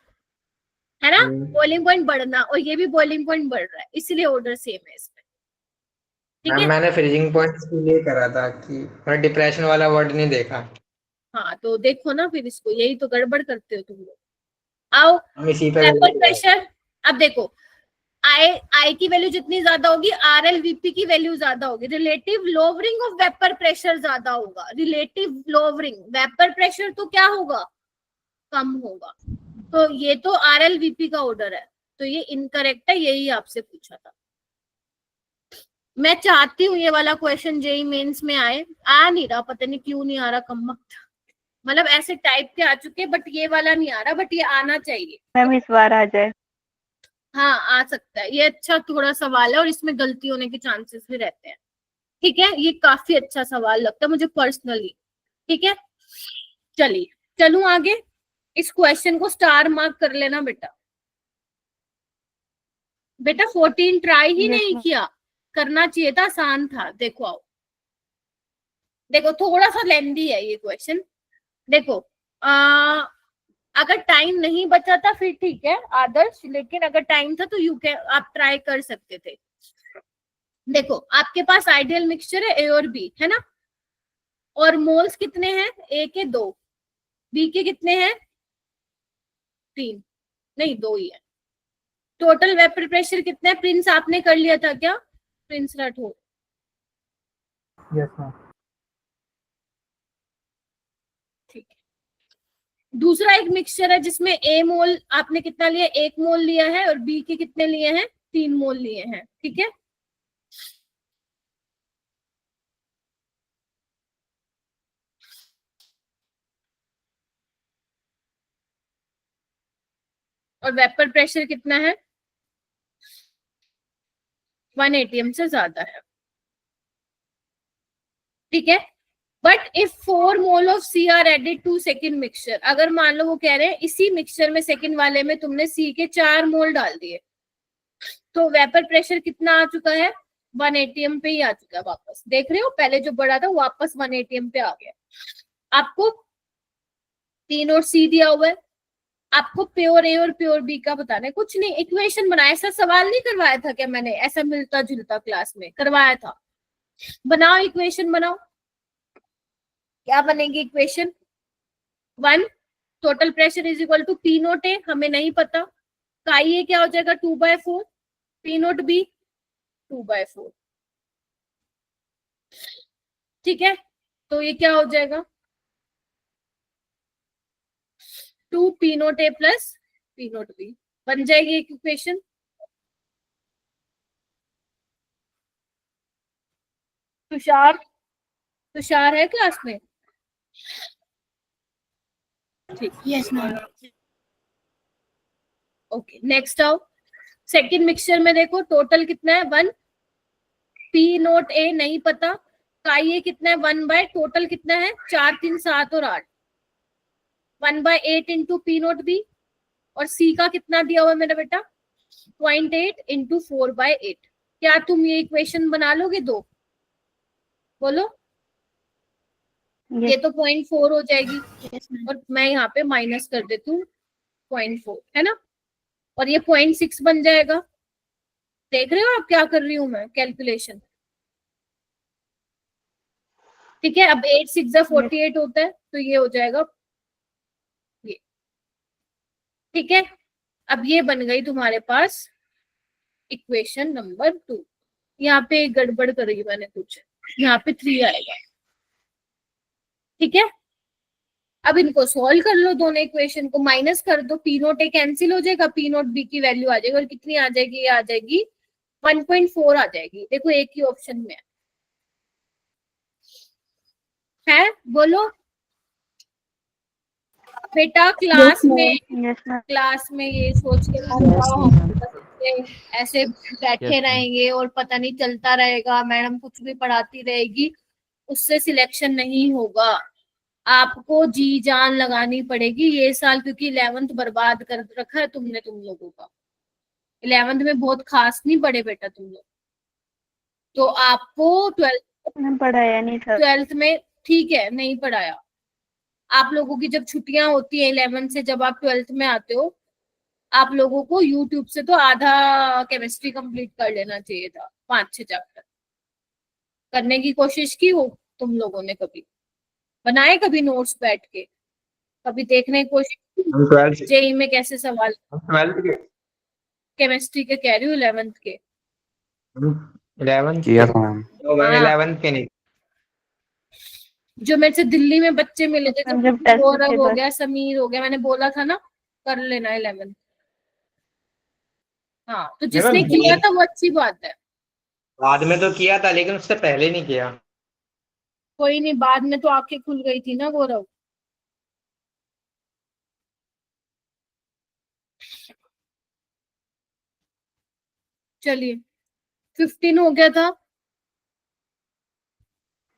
है ना? बॉइलिंग पॉइंट बढ़ना, और ये भी बॉइलिंग पॉइंट बढ़ रहा है, इसलिए ऑर्डर सेम है इसमें। ठीक मैम है, मैंने फ्रीजिंग पॉइंट इसलिए करा था कि मैंने डिप्रेशन वाला वर्ड नहीं देखा। हाँ तो देखो ना, फिर इसको यही तो गड़बड़ करते हो तुम लोग। आओ, हम इसी पे वेपर प्रेशर। अब देखो, आई की वैल्यू जितनी ज्यादा होगी RLVP की वैल्यू ज्यादा होगी। Relative lowering of vapour pressure ज्यादा होगा। रिलेटिव लोवरिंग, वेपर प्रेशर तो क्या होगा? कम होगा। तो ये तो RLVP का ऑर्डर है, तो ये इनकरेक्ट है, यही आपसे पूछा था। मैं चाहती हूँ ये वाला क्वेश्चन जेई मेंस में आए, आ नहीं रहा, पता नहीं क्यों नहीं आ रहा। कम मतलब ऐसे टाइप के आ चुके, बट ये वाला नहीं आ रहा, बट ये आना चाहिए। मैम इस बार आ जाए। हाँ आ सकता है, ये अच्छा थोड़ा सवाल है और इसमें गलती होने के चांसेस भी रहते हैं। ठीक है, ये काफी अच्छा सवाल लगता है मुझे पर्सनली। ठीक है, चलिए चलूं आगे। इस क्वेश्चन को स्टार मार्क कर लेना बेटा। बेटा 14 ट्राई ही Yes, नहीं ma'am. किया, करना चाहिए था, आसान था। देखो आओ, देखो थोड़ा सा लेंदी है ये क्वेश्चन। देखो अगर टाइम नहीं बचा था फिर ठीक है आदर्श, लेकिन अगर टाइम था तो यू कैन, आप ट्राई कर सकते थे। देखो आपके पास आइडियल मिक्सचर है A और B, है ना? और मोल्स कितने हैं? A के 2, B के कितने हैं? 3, नहीं 2 ही है। टोटल वेपर प्रेशर कितना है? प्रिंस आपने कर लिया था क्या? प्रिंस राठौर। Yes ma'am. ठीक है, दूसरा एक मिक्सचर है जिसमें A मोल आपने कितना लिया? 1 मोल लिया है, और B के कितने लिए हैं? 3 मोल लिए हैं। ठीक है, और वेपर प्रेशर कितना है? 1 atm से ज्यादा है। ठीक है, but if 4 mole of C are added to second mixture, अगर मान लो वो कह रहे हैं इसी मिक्सचर में सेकेंड वाले में तुमने सी के 4 मोल डाल दिए, तो वेपर प्रेशर कितना आ चुका है, 1 atm पे ही आ चुका है वापस। देख रहे हो, पहले जो बड़ा था वापस 1 atm पे आ गया। आपको P नोट सी दिया हुआ है, आपको प्योर ए और प्योर बी का बताना है, कुछ नहीं, इक्वेशन बनाया। ऐसा सवाल नहीं करवाया था क्या मैंने, ऐसा मिलता जुलता क्लास में करवाया था। बनाओ इक्वेशन बनाओ, क्या बनेगी equation, 1 total pressure is equal to P naught A, हमें नहीं पता, काई ए क्या हो जाएगा 2/4, P नोट बी 2/4, ठीक है। तो ये क्या हो जाएगा 2 P नोट ए प्लस P नोट बी, बन जाएगी एक इक्वेशन। तुषार, तुषार है क्लास में? ठीक, यस मैम। ओके नेक्स्ट आओ। सेकंड मिक्सचर में देखो टोटल कितना है 1, P नोट ए नहीं पता, काई ए कितना है 1 बाय टोटल कितना है 4 3 7 और 8, 1/8 इंटू P नोट बी, और C का कितना दिया हुआ है मेरा बेटा 0.8 इंटू 4/8। क्या तुम ये इक्वेशन बना लोगे दो, बोलो। ये तो 0.4 हो जाएगी, और मैं यहाँ पे माइनस कर देती हूँ 0.4, है ना, और ये 0.6 बन जाएगा। देख रहे हो आप क्या कर रही हूँ मैं कैलकुलेशन, ठीक है। अब 8 6 48 होता है, तो ये हो जाएगा ये, ठीक है। अब ये बन गई तुम्हारे पास इक्वेशन नंबर 2। यहाँ पे गड़बड़ करी मैंने कुछ, यहाँ पे 3 आएगा, ठीक है। अब इनको सॉल्व कर लो, दोनों इक्वेशन को माइनस कर दो, P नोट ए कैंसिल हो जाएगा, P नोट बी की वैल्यू आ जाएगी, और कितनी आ जाएगी, ये आ जाएगी 1.4 आ जाएगी। देखो एक ही ऑप्शन में है, बोलो बेटा। क्लास में ये सोच के ऐसे बैठे रहेंगे और पता नहीं चलता रहेगा, मैडम कुछ भी पढ़ाती रहेगी, उससे सिलेक्शन नहीं होगा। आपको जी जान लगानी पड़ेगी ये साल, क्योंकि 11th बर्बाद कर रखा है तुमने, तुम लोगों का 11th में बहुत खास नहीं पढ़े बेटा तुम लोग, तो आपको 12th पढ़ाया नहीं था, 12th में ठीक है नहीं पढ़ाया। आप लोगों की जब छुट्टियां होती है 11th से, जब आप 12th में आते हो, आप लोगों को यूट्यूब से तो आधा केमिस्ट्री कंप्लीट कर लेना चाहिए था, 5-6 चैप्टर करने की कोशिश की हो तुम लोगों ने, कभी बनाए कभी नोट्स बैठ के, कभी देखने की कोशिश की जेई में कैसे सवाल, केमिस्ट्री के कह रही हूँ 11th के, 11 किया था मैम। तो मैंने 11 के नहीं, जो मेरे से दिल्ली में बच्चे मिले थे, जब तो टेस्ट गौरव के हो बाद गया, समीर हो गया, मैंने बोला था ना कर लेना 11th। हाँ तो जिसने किया था वो अच्छी बात है, बाद में तो किया था लेकिन उससे पहले नहीं किया। कोई नहीं, बाद में तो आंखें खुल गई थी ना गौरव। चलिए 15 हो गया था,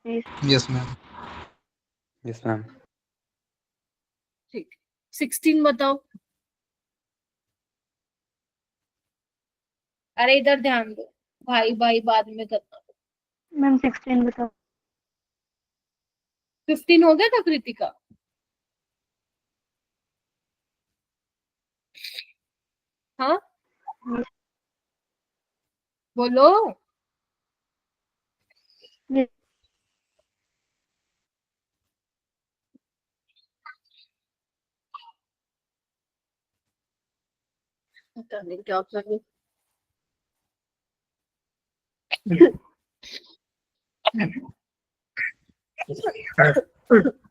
यस मैम। Yes ma'am. ठीक 16 बताओ। अरे इधर ध्यान दो, भाई भाई बाद में करना। मैम 16 बताओ। 15 हो गया था कृतिका, हाँ बोलो। पता नहीं क्या कर रही,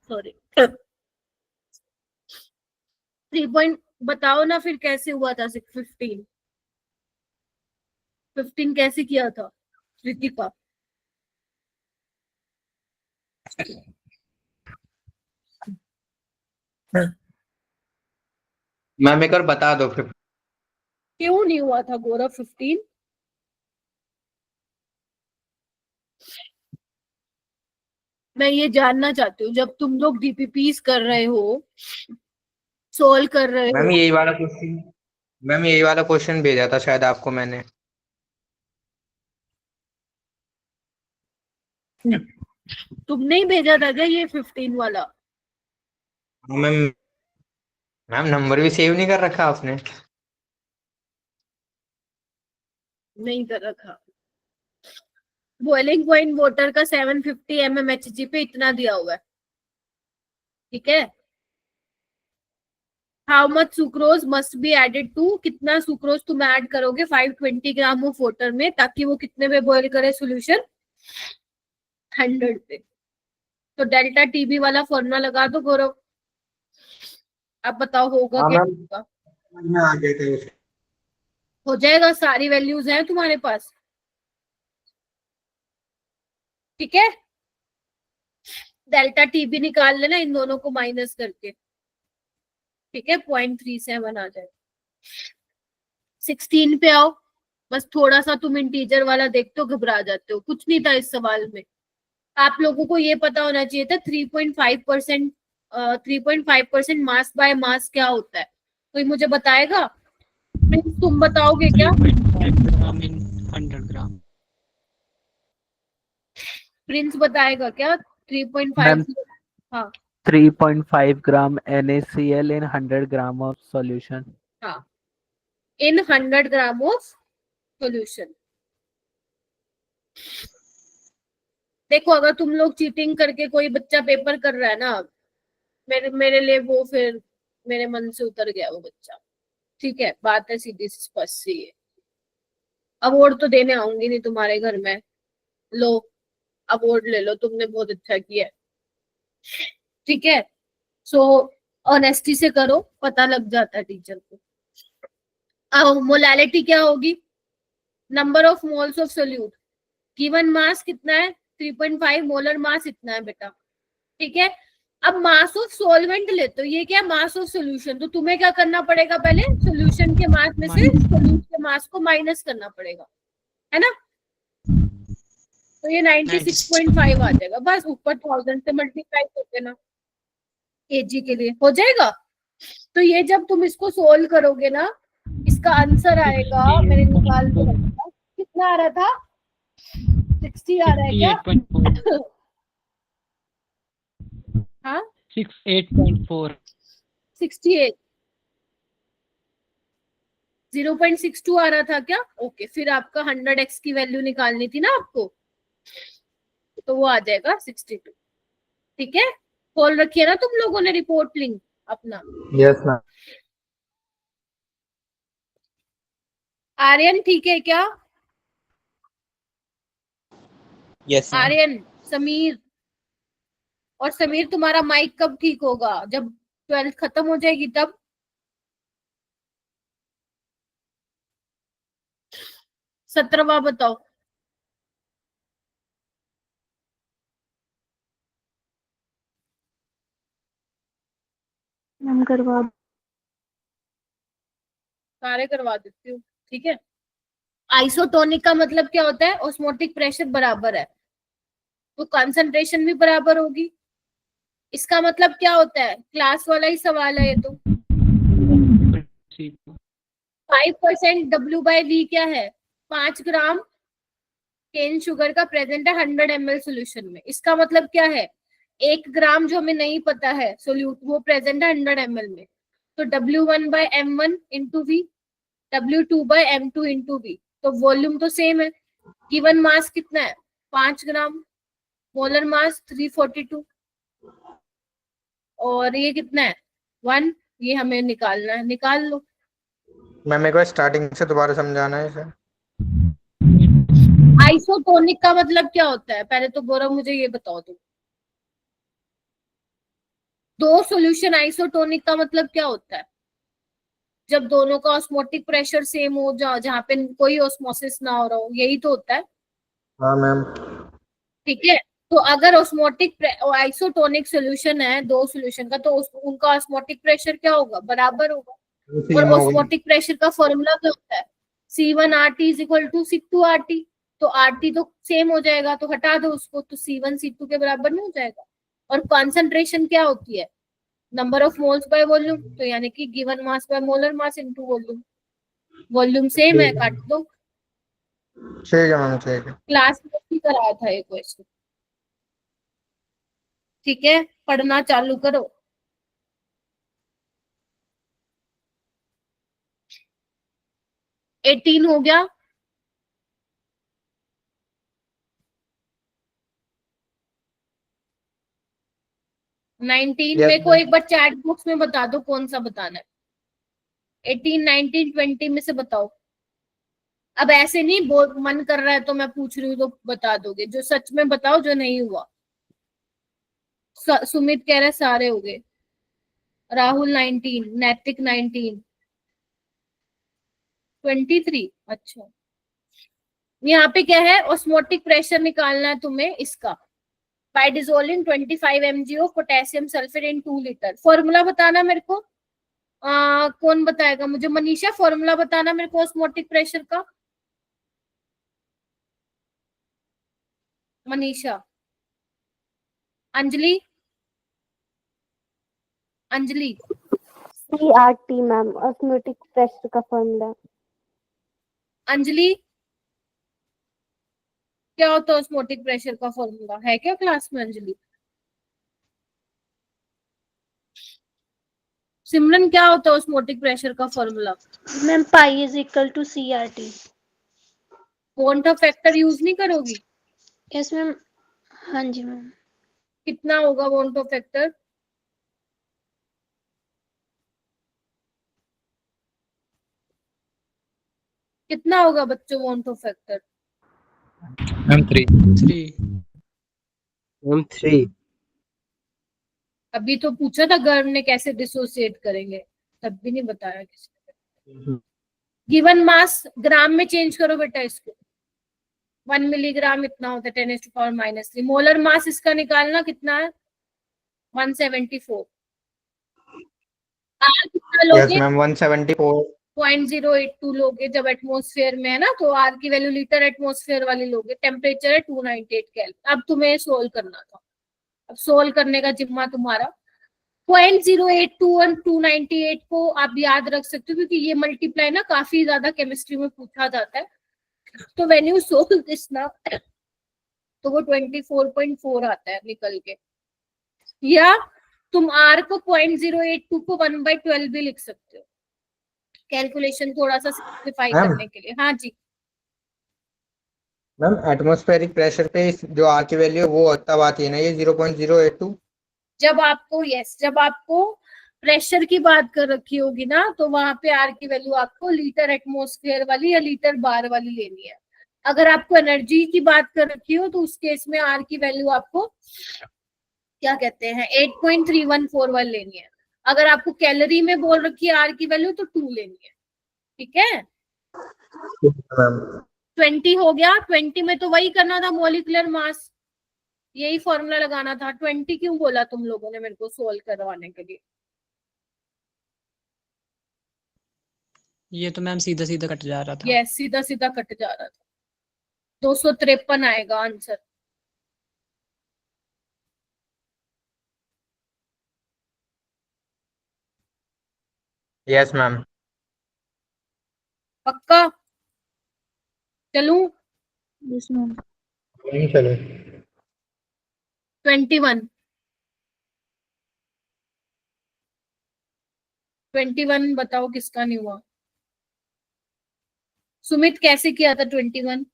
सॉरी। 3 पॉइंट बताओ ना फिर कैसे हुआ था 15 15 कैसे किया था कृतिका? मैम एक और बता दो फिर। क्यों नहीं हुआ था गौरव 15? मैं ये जानना चाहती हूँ, जब तुम लोग डीपीपीस कर रहे हो, सोल्व कर रहे मैम हो, यही वाला क्वेश्चन भेजा था शायद आपको मैंने। तुमने ही भेजा था क्या ये 15 वाला? मैम मैम नंबर भी सेव नहीं कर रखा आपने। नहीं कर रखा। बॉइलिंग पॉइंट वाटर का 750 mmHg पे इतना दिया हुआ है, ठीक है। How much sucrose must be added to, कितना सुक्रोज तुम ऐड करोगे 520 ग्राम ऑफ वाटर में, ताकि वो कितने पे बॉईल करे सोल्यूशन? 100 पे। तो डेल्टा टीबी वाला फॉर्मूला लगा दो गौरव, अब बताओ होगा हाँ क्या? मैम, होगा, मैं आ गए थे। हो जाएगा, सारी वैल्यूज हैं तुम्हारे पास, ठीक है। डेल्टा टीबी निकाल लेना इन दोनों को माइनस करके, ठीक है। 0.37 आ जाए। 16 पे आओ। बस थोड़ा सा तुम इंटीजर वाला देखते हो घबरा जाते हो, कुछ नहीं था इस सवाल में। आप लोगों को ये पता होना चाहिए था 3.5% 3.5% मास बाय मास क्या होता है। कोई मुझे बताएगा? तुम बताओगे क्या? 3.5 ग्राम इन 100 ग्राम। प्रिंस बताएगा क्या? 3.5? मैम हाँ 3.5 ग्राम NaCl in 100 gram of solution। हाँ, इन 100 ग्राम ऑफ सोल्यूशन। देखो अगर तुम लोग चीटिंग करके कोई बच्चा पेपर कर रहा है ना, मेरे लिए वो फिर मेरे मन से उतर गया वो बच्चा, ठीक है। बात है सीधी सी स्पष्ट सी है। अवार्ड तो देने आऊंगी नहीं तुम्हारे घर में, लो अवार्ड ले लो, तुमने बहुत अच्छा किया है, ठीक है। सो ऑनेस्टी से करो, पता लग जाता है टीचर को। अब मोलालिटी क्या होगी? Number of moles of solute, given mass कितना है? 3.5, मोलर मास इतना है बेटा, ठीक है। अब मास ऑफ सॉल्वेंट लेते हो, ये क्या? Mass of solution. तो तुम्हें क्या करना पड़ेगा? पहले सोल्यूशन के मास में से सोल्यूट के मास को माइनस करना पड़ेगा, है ना। तो ये 96.5 आ जाएगा, बस ऊपर 1000 से मल्टीप्लाई कर देना केजी के लिए, हो जाएगा। तो ये जब तुम इसको सोल्व करोगे ना, इसका आंसर आएगा, मैंने निकाल के रखा, कितना आ रहा था? 60 आ रहा है क्या? 68.4 हाँ 68.4 68, 0.62 आ रहा था क्या? ओके, फिर आपका 100x की वैल्यू निकालनी थी ना आपको, तो वो आ जाएगा 62, ठीक है। खोल रखिए ना तुम लोगों ने रिपोर्ट लिंक अपना। Yes ma'am. आर्यन ठीक है क्या? Yes ma'am. आर्यन, समीर, और समीर तुम्हारा माइक कब ठीक होगा? जब 12th खत्म हो जाएगी तब। सत्रहवां बताओ। मैम करवा सारे करवा देती हूँ, ठीक है। आइसोटोनिक का मतलब क्या होता है? ऑस्मोटिक प्रेशर बराबर है तो कंसंट्रेशन भी बराबर होगी। इसका मतलब क्या होता है? क्लास वाला ही सवाल है ये तो। 5% W/V क्या है? 5 ग्राम केन शुगर का प्रेजेंट है 100 ml सोल्यूशन में। इसका मतलब क्या है? 1 ग्राम जो हमें नहीं पता है सोल्यूट, वो प्रेजेंट है 100 ml में। तो W1/M1 into V, W2/M2 into V। तो वॉल्यूम तो सेम है। गिवन मास कितना है? 5 ग्राम। मोलर मास 342, और ये कितना है? 1। ये हमें निकालना है, निकाल लो। मैम एक बार स्टार्टिंग से दोबारा समझाना है इसे। आइसोटोनिक का मतलब क्या होता है? पहले तो गौरव मुझे ये बताओ तुम। दो सॉल्यूशन आइसोटोनिक का मतलब क्या होता है? जब दोनों का ऑस्मोटिक प्रेशर सेम हो, जहाँ पे कोई ऑस्मोसिस ना हो रहा हो, यही तो होता है, हाँ मैम। ठीक है। तो अगर ऑस्मोटिक आइसोटोनिक सॉल्यूशन है दो सॉल्यूशन का, तो उनका ऑस्मोटिक प्रेशर क्या होगा? बराबर होगा। और ऑस्मोटिक प्रेशर का फॉर्मूला क्या होता है? C1RT = C2RT। तो RT तो सेम हो जाएगा, तो हटा दो उसको, तो C1 C2 के बराबर नहीं हो जाएगा। और कॉन्सेंट्रेशन क्या होती है? Number of moles by volume, तो यानी कि given mass by molar mass into volume. Volume same है, काट दो। ठीक है मैम, ठीक है। क्लास में भी कराया था ये क्वेश्चन। ठीक है, पढ़ना चालू करो। एटीन हो गया। नाइनटीन Yes, मेरे को ma'am. एक बार चैट बॉक्स में बता दो कौन सा बताना है। 18, 19, 20 में से बताओ। अब ऐसे नहीं, बहुत मन कर रहा है तो मैं पूछ रही हूँ तो बता दोगे, जो सच में बताओ, जो नहीं हुआ। सुमित कह रहे सारे हो गए। राहुल 19, नैतिक 19, 23। अच्छा, यहाँ पे क्या है? ऑस्मोटिक प्रेशर निकालना है तुम्हें इसका। By dissolving 25 mg of potassium sulphate in 2 litre. Formula बताना मेरे को। कौन बताएगा मुझे? मनीषा, फॉर्मूला बताना मेरे को ऑस्मोटिक प्रेशर का। Manisha. Anjali, Anjali. CRT ma'am, osmotic pressure का फॉर्मूला। अंजलि, क्या होता है ऑस्मोटिक प्रेशर का फॉर्मूला? है क्या क्लास में अंजलि? सिमरन, क्या होता है ऑस्मोटिक प्रेशर का formula? Ma'am pi is equal to CRT। Quantum factor use नहीं करोगी? Yes ma'am. हाँ जी मैम। कितना होगा क्वांटम फैक्टर? कितना होगा बच्चों क्वांटम फैक्टर? मैम 3। 3। मैम 3। अभी तो पूछा था गर्म ने कैसे डिसोसिएट करेंगे, तब भी नहीं बताया किसी ने। गिवन मास ग्राम में चेंज करो बेटा इसको। 1 मिलीग्राम इतना होता है 10⁻³ मोलर मास इसका निकालना कितना है? 174। आर कितना यस लोगे? मैम, 174। 0.082 लोगे। जब एटमॉस्फेयर में है ना तो आर की वैल्यू लीटर एटमॉस्फेयर वाली लोगे। टेम्परेचर है 298 केल्विन। अब तुम्हें सोल्व करना था, अब सोल्व करने का जिम्मा तुम्हारा। 0.082 और 298 को आप याद रख सकते हो क्योंकि ये मल्टीप्लाई ना काफी ज्यादा केमिस्ट्री में पूछा जाता है। तो व्हेन यू सोल्व दिस ना तो वो 24.4 आता है निकल के। या तुम आर को 0.082 को 1/12 भी लिख सकते हो, कैलकुलेशन थोड़ा सा सिंप्लीफाई मैम? करने के लिए। हाँ जी। मैम एटमॉस्फेरिक प्रेशर पे जो आर की वैल्यू है वो तब आती है ना, ये 0.082? जब आपको जब आपको प्रेशर की बात कर रखी होगी ना तो वहां पे आर की वैल्यू आपको लीटर एटमॉस्फेयर वाली या लीटर बार वाली लेनी है। अगर आपको एनर्जी की बात कर रखी हो तो उस केस में आर की वैल्यू आपको क्या कहते हैं 8.314 लेनी है। अगर आपको कैलोरी में बोल रखी है आर की वैल्यू तो 2 लेनी है। ठीक है, 20 हो गया। 20 में तो वही करना था मॉलिक्यूलर मास, यही फॉर्मूला लगाना था। 20 क्यों बोला तुम लोगों ने मेरे को सोल्व करवाने के लिए? ये तो मैम सीधा सीधा कट जा रहा था। यस, सीधा सीधा कट जा रहा था। 253 आएगा आंसर। Yes ma'am. पक्का? चलूं? Yes ma'am. चलो। 21 बताओ किसका नहीं हुआ? सुमित कैसे किया था 21?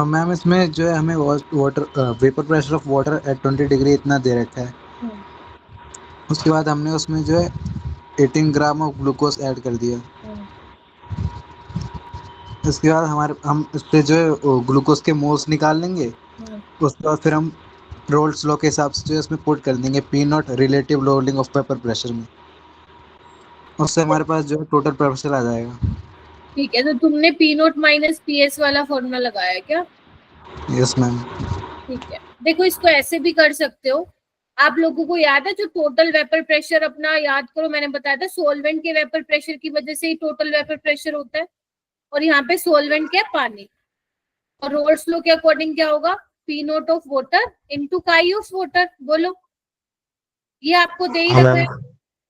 मैम इसमें जो है हमें water vapour pressure of water at 20 degree इतना दे रखा है। उसके बाद हमने उसमें जो है 18 ग्राम ऑफ ग्लूकोज ऐड कर दिया। इसके बाद हम इस पे जो है ग्लूकोज के मोल्स निकाल लेंगे। उसके बाद फिर हम रोल्स लॉ के हिसाब से जो है इसमें पुट कर देंगे P0 relative loading of vapour pressure में। उससे हमारे पास जो है टोटल प्रेशर आ जाएगा। ठीक है, तो तुमने P0 माइनस PS वाला फॉर्मूला लगाया क्या? Yes ma'am. ठीक है, देखो इसको ऐसे भी कर सकते हो। आप लोगों को याद है जो टोटल वेपर प्रेशर अपना याद करो, मैंने बताया था सोलवेंट के वेपर प्रेशर की वजह से ही टोटल वेपर प्रेशर होता है। और यहाँ पे सोलवेंट क्या है, पानी। और रोल्स लो के अकॉर्डिंग क्या होगा, P note of water into काई ऑफ वाटर। बोलो, ये आपको दे ही हाँ रखा है। मैम।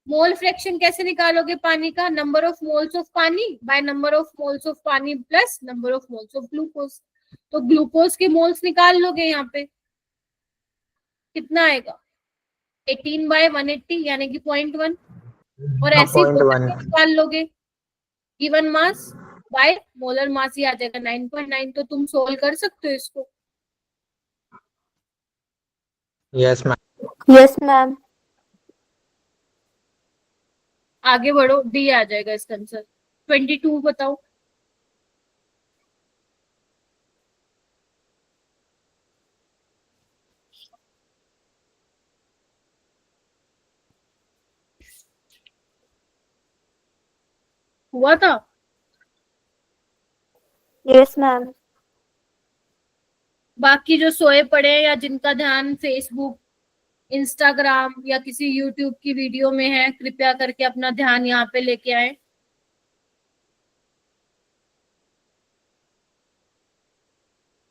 मोल फ्रैक्शन कैसे निकालोगे पानी का, नंबर ऑफ मोल्स ऑफ पानी by number of moles of पानी plus number of moles of glucose. तो ग्लूकोज के मोल्स निकाल लोगे, यहाँ पे कितना आएगा, 18/180 यानी कि 0.1। और ऐसे ही 0.1। निकाल लोगे, given mass by molar mass ही आ जाएगा 9.9। तो तुम सोल्व कर सकते हो इसको। Yes ma'am. Yes ma'am. आगे बढ़ो, डी आ जाएगा इसका आंसर। 22 बताओ। हुआ था। Yes ma'am. बाकी जो सोए पड़े हैं या जिनका ध्यान फेसबुक, इंस्टाग्राम या किसी यूट्यूब की वीडियो में है, कृपया करके अपना ध्यान यहाँ पे लेके आए।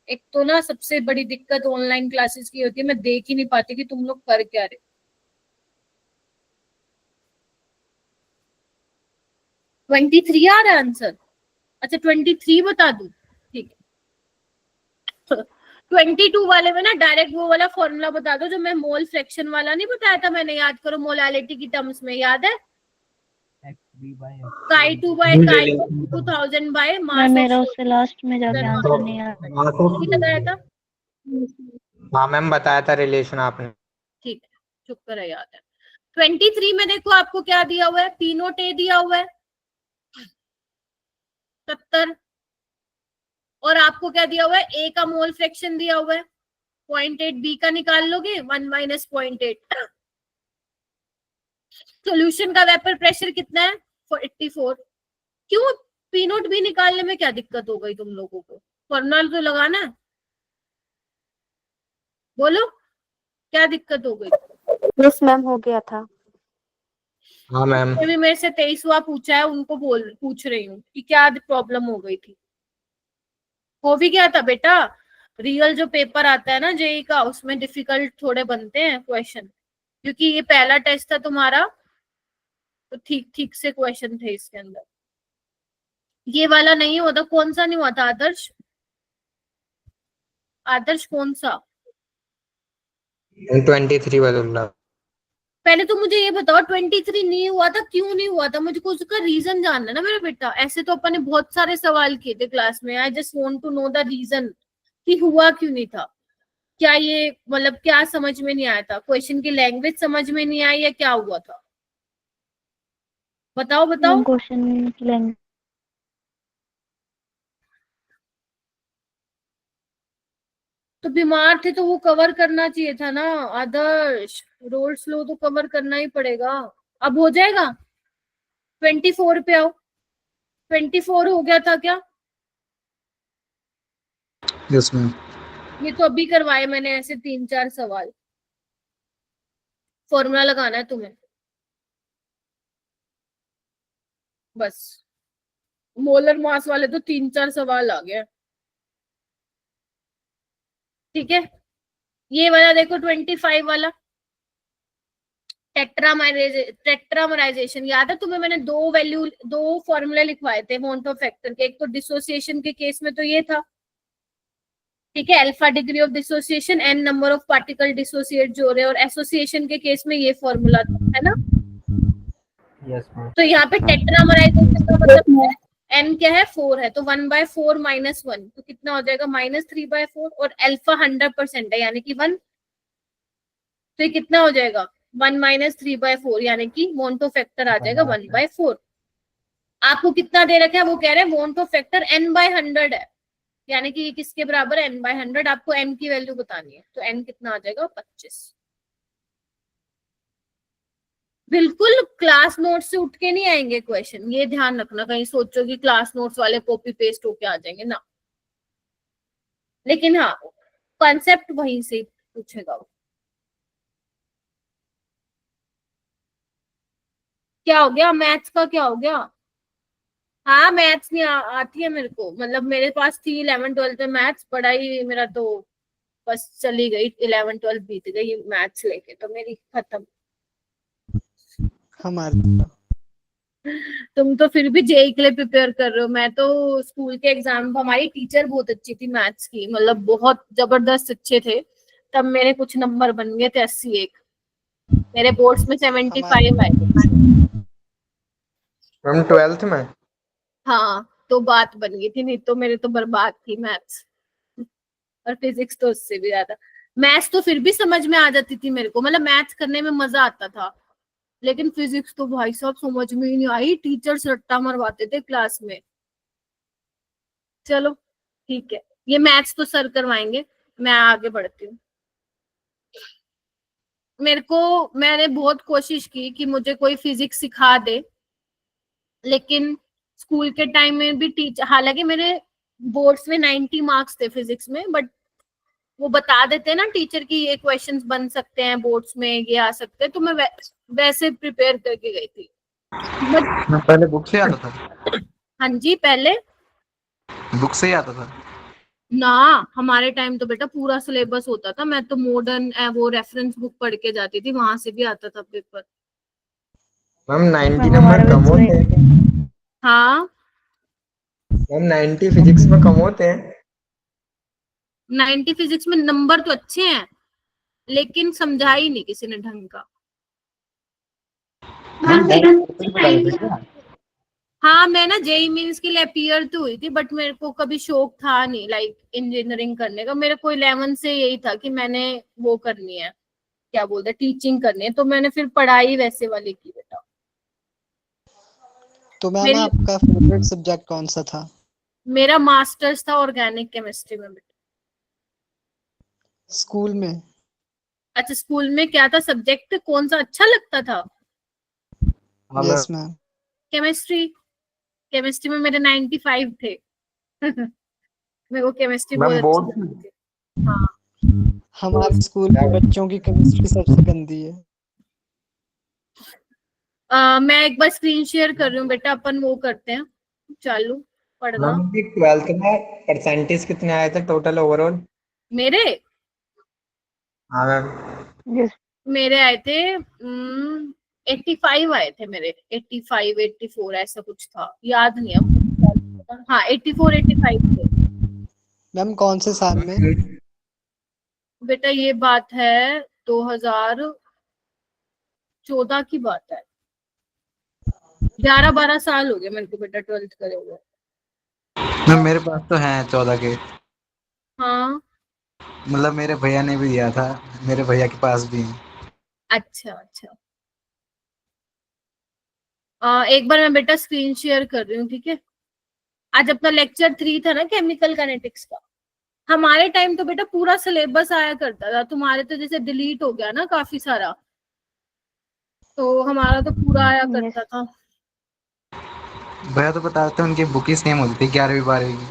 एक तो ना सबसे बड़ी दिक्कत ऑनलाइन क्लासेस की होती है, मैं देख ही नहीं पाती कि तुम लोग कर क्या रहे। 23 आ रहा है आंसर। अच्छा 23 बता दूं, ठीक है। 22 वाले में ना डायरेक्ट वो वाला फॉर्मूला बता दो जो मैं मोल फ्रैक्शन वाला नहीं बताया था मैंने, याद करो मोलालिटी की टर्म्स में, याद है, काई 2 बाय काई 2000 बाय मैम मास मेरा ऑफ उससे लास्ट में जाके आंसर नहीं आ रहा। बताया था। हाँ मैम, बताया था रिलेशन आपने। ठीक है, चुप करो, याद है। 23 में देखो आपको क्या दिया हुआ है, पी नोट ए दिया हुआ है 70, और आपको क्या दिया हुआ है, ए का मोल फ्रैक्शन दिया हुआ है 0.8, बी का निकाल लोगे 1 माइनस 0.8। सोल्यूशन का वेपर प्रेशर कितना है 84। क्यों, पी नोट भी निकालने में क्या दिक्कत हो गई तुम लोगों को, फॉर्मूला तो लगाना है। बोलो क्या दिक्कत हो गई। यस मैम, हो गया था। हाँ मैम। भी मेरे से 23वां पूछा है, उनको पूछ रही हूँ कि क्या प्रॉब्लम हो गई थी। हो भी गया था बेटा, रियल जो पेपर आता है ना जेई का, उसमें डिफिकल्ट थोड़े बनते हैं क्वेश्चन, क्योंकि ये पहला टेस्ट था तुम्हारा, तो ठीक ठीक से क्वेश्चन थे इसके अंदर। ये वाला नहीं हुआ था, कौन सा नहीं हुआ था आदर्श, आदर्श कौन सा। 23 बदल। पहले तो मुझे ये बताओ 23 नहीं हुआ था, क्यों नहीं हुआ था, मुझको उसका रीजन जानना है ना मेरा बेटा। ऐसे तो अपन ने बहुत सारे सवाल किए थे क्लास में, I just want to know the reason कि हुआ क्यों नहीं था। क्या ये मतलब क्या समझ में नहीं आया था, क्वेश्चन की लैंग्वेज समझ में नहीं आई या क्या हुआ था, बताओ बताओ। क्वेश्चन की लैंग्वेज तो बीमार थे तो वो कवर करना चाहिए था ना आदर्श, रोल स्लो तो कवर करना ही पड़ेगा। अब हो जाएगा। 24 पे आओ, 24 हो गया था क्या। Yes ma'am. ये तो अभी करवाए मैंने ऐसे 3-4 सवाल, फॉर्मूला लगाना है तुम्हें बस। मोलर मास वाले तो 3-4 सवाल आ गए, ठीक है। ये वाला देखो 25 वाला, टेट्रामराइजेशन, याद है तुम्हें, मैंने दो फॉर्मूले लिखवाए थे मोन्ट ऑफ फैक्टर के। एक तो डिसोसिएशन के केस में तो ये था, ठीक है, alpha degree of dissociation, n number of particle dissociate जो रहे, और एसोसिएशन के केस में ये फॉर्मूला है ना। Yes ma'am. तो यहाँ पे टेट्रामराइजेशन का मतलब है एन क्या है 4 है, तो 1/4 माइनस 1 तो कितना हो जाएगा -3/4, और अल्फा 100% है यानी कि 1, तो ये कितना हो जाएगा 1 माइनस 3/4 यानी कि मोन्टो फैक्टर आ जाएगा 1/4। आपको कितना दे रखा है, वो कह रहे हैं मोन्टो फैक्टर n/100 है, यानी कि ये किसके बराबर है n/100। आपको n की वैल्यू बतानी है, तो n कितना आ जाएगा 25। बिल्कुल क्लास नोट से उठ के नहीं आएंगे क्वेश्चन, ये ध्यान रखना, कहीं सोचो कि क्लास नोट्स वाले कॉपी पेस्ट होके आ जाएंगे ना। लेकिन हाँ, कॉन्सेप्ट वहीं से पूछेगा वो। क्या हो गया, मैथ्स का क्या हो गया, हाँ मैथ्स नहीं आती है मेरे को, मतलब मेरे पास थी 11th 12th में मैथ्स, पढ़ाई मेरा तो बस चली गई, 11th 12th बीत गई मैथ्स लेके, तो मेरी खत्म। हमारे तुम तो फिर भी जेई के लिए प्रिपेयर कर रहे हो, मैं तो स्कूल के एग्जाम, हमारी टीचर बहुत अच्छी थी मैथ्स की, मतलब बहुत जबरदस्त अच्छे थे, तब मेरे कुछ नंबर बन गए थे 81, मेरे बोर्ड्स में 75 आए थे। हम 12th में। हाँ तो बात बन गई थी, नहीं तो मेरे तो बर्बाद थी मैथ्स, और फिजिक्स तो उससे भी ज्यादा। मैथ्स तो फिर भी समझ में आ जाती थी मेरे को, मतलब मैथ्स करने में मजा आता था, लेकिन फिजिक्स तो भाई साहब समझ में ही नहीं आई, टीचर्स रट्टा मरवाते थे क्लास में। चलो ठीक है, ये मैथ्स तो सर करवाएंगे, मैं आगे बढ़ती हूँ। मैंने बहुत कोशिश की कि मुझे कोई फिजिक्स सिखा दे, लेकिन स्कूल के टाइम में भी टीचर, हालांकि मेरे बोर्ड्स में 90 मार्क्स थे फिजिक्स में, बट वो बता देते ना टीचर की ये क्वेश्चंस बन सकते हैं बोर्ड्स में, ये आ सकते हैं, तो मैं वैसे प्रिपेयर करके गई थी। पहले बुक से आता था। हाँ जी, पहले बुक से ही आता था। ना, हमारे टाइम तो बेटा पूरा सिलेबस होता था, मैं तो मॉडर्न वो रेफरेंस बुक पढ़ के जाती थी, वहां से भी आता था पेपर। मैम 90 मैम नंबर हमारा कम भी होते हैं। हाँ मैम 90 फिजिक्स में कम होते हैं। 90 फिजिक्स में नंबर तो अच्छे हैं, लेकिन समझा ही नहीं किसी ने ढंग का। हाँ मैं ना जेई मीन्स के लिए अपीयर तो हुई थी, बट मेरे को कभी शौक था नहीं लाइक इंजीनियरिंग करने का, मेरे को 11 से यही था कि मैंने वो करनी है, क्या बोलते हैं, टीचिंग करनी है, तो मैंने फिर पढ़ाई वैसे वाली की बेटा। तो मैम मेरी आपका फेवरेट सब्जेक्ट कौन सा था? मेरा मास्टर्स था ऑर्गेनिक केमिस्ट्री में बेटा। स्कूल में? अच्छा स्कूल में क्या था सब्जेक्ट, कौन सा अच्छा लगता था? Yes ma'am. केमिस्ट्री। केमिस्ट्री में मेरे 95 थे। मेरे को केमिस्ट्री बहुत मैम अच्छी बोर्ड लगती थी। हाँ हमारे स्कूल में बच्चों की केमिस्ट्री सबसे गंदी है। मैं एक बार स्क्रीन शेयर कर रही हूँ बेटा, अपन वो करते हैं चालू पढ़ना। मैम 12th में परसेंटेज कितने आए थे टोटल ओवरऑल? मेरे हाँ मैम। यस मेरे आए थे 85 आए थे मेरे, 85 84 ऐसा कुछ था, याद नहीं है। हाँ 84 85 थे मैम कौन से साल में? बेटा, ये बात है 2014 की बात है, 11-12 साल हो गए मेरे को बेटा 12th करे हुए। मैम मेरे पास तो हैं 14 के। हाँ मतलब मेरे भैया ने भी दिया था, मेरे भैया के पास भी है। अच्छा अच्छा, एक बार मैं बेटा स्क्रीन शेयर कर रही हूँ, ठीक है। आज अपना लेक्चर 3 था ना केमिकल काइनेटिक्स का, हमारे टाइम तो बेटा पूरा सिलेबस आया करता था, तुम्हारे तो जैसे डिलीट हो गया ना काफी सारा, तो हमारा तो पूरा आया यस करता था। भैया तो बताते थे उनकी बुक ही सेम होती थी 11वीं 12वीं की।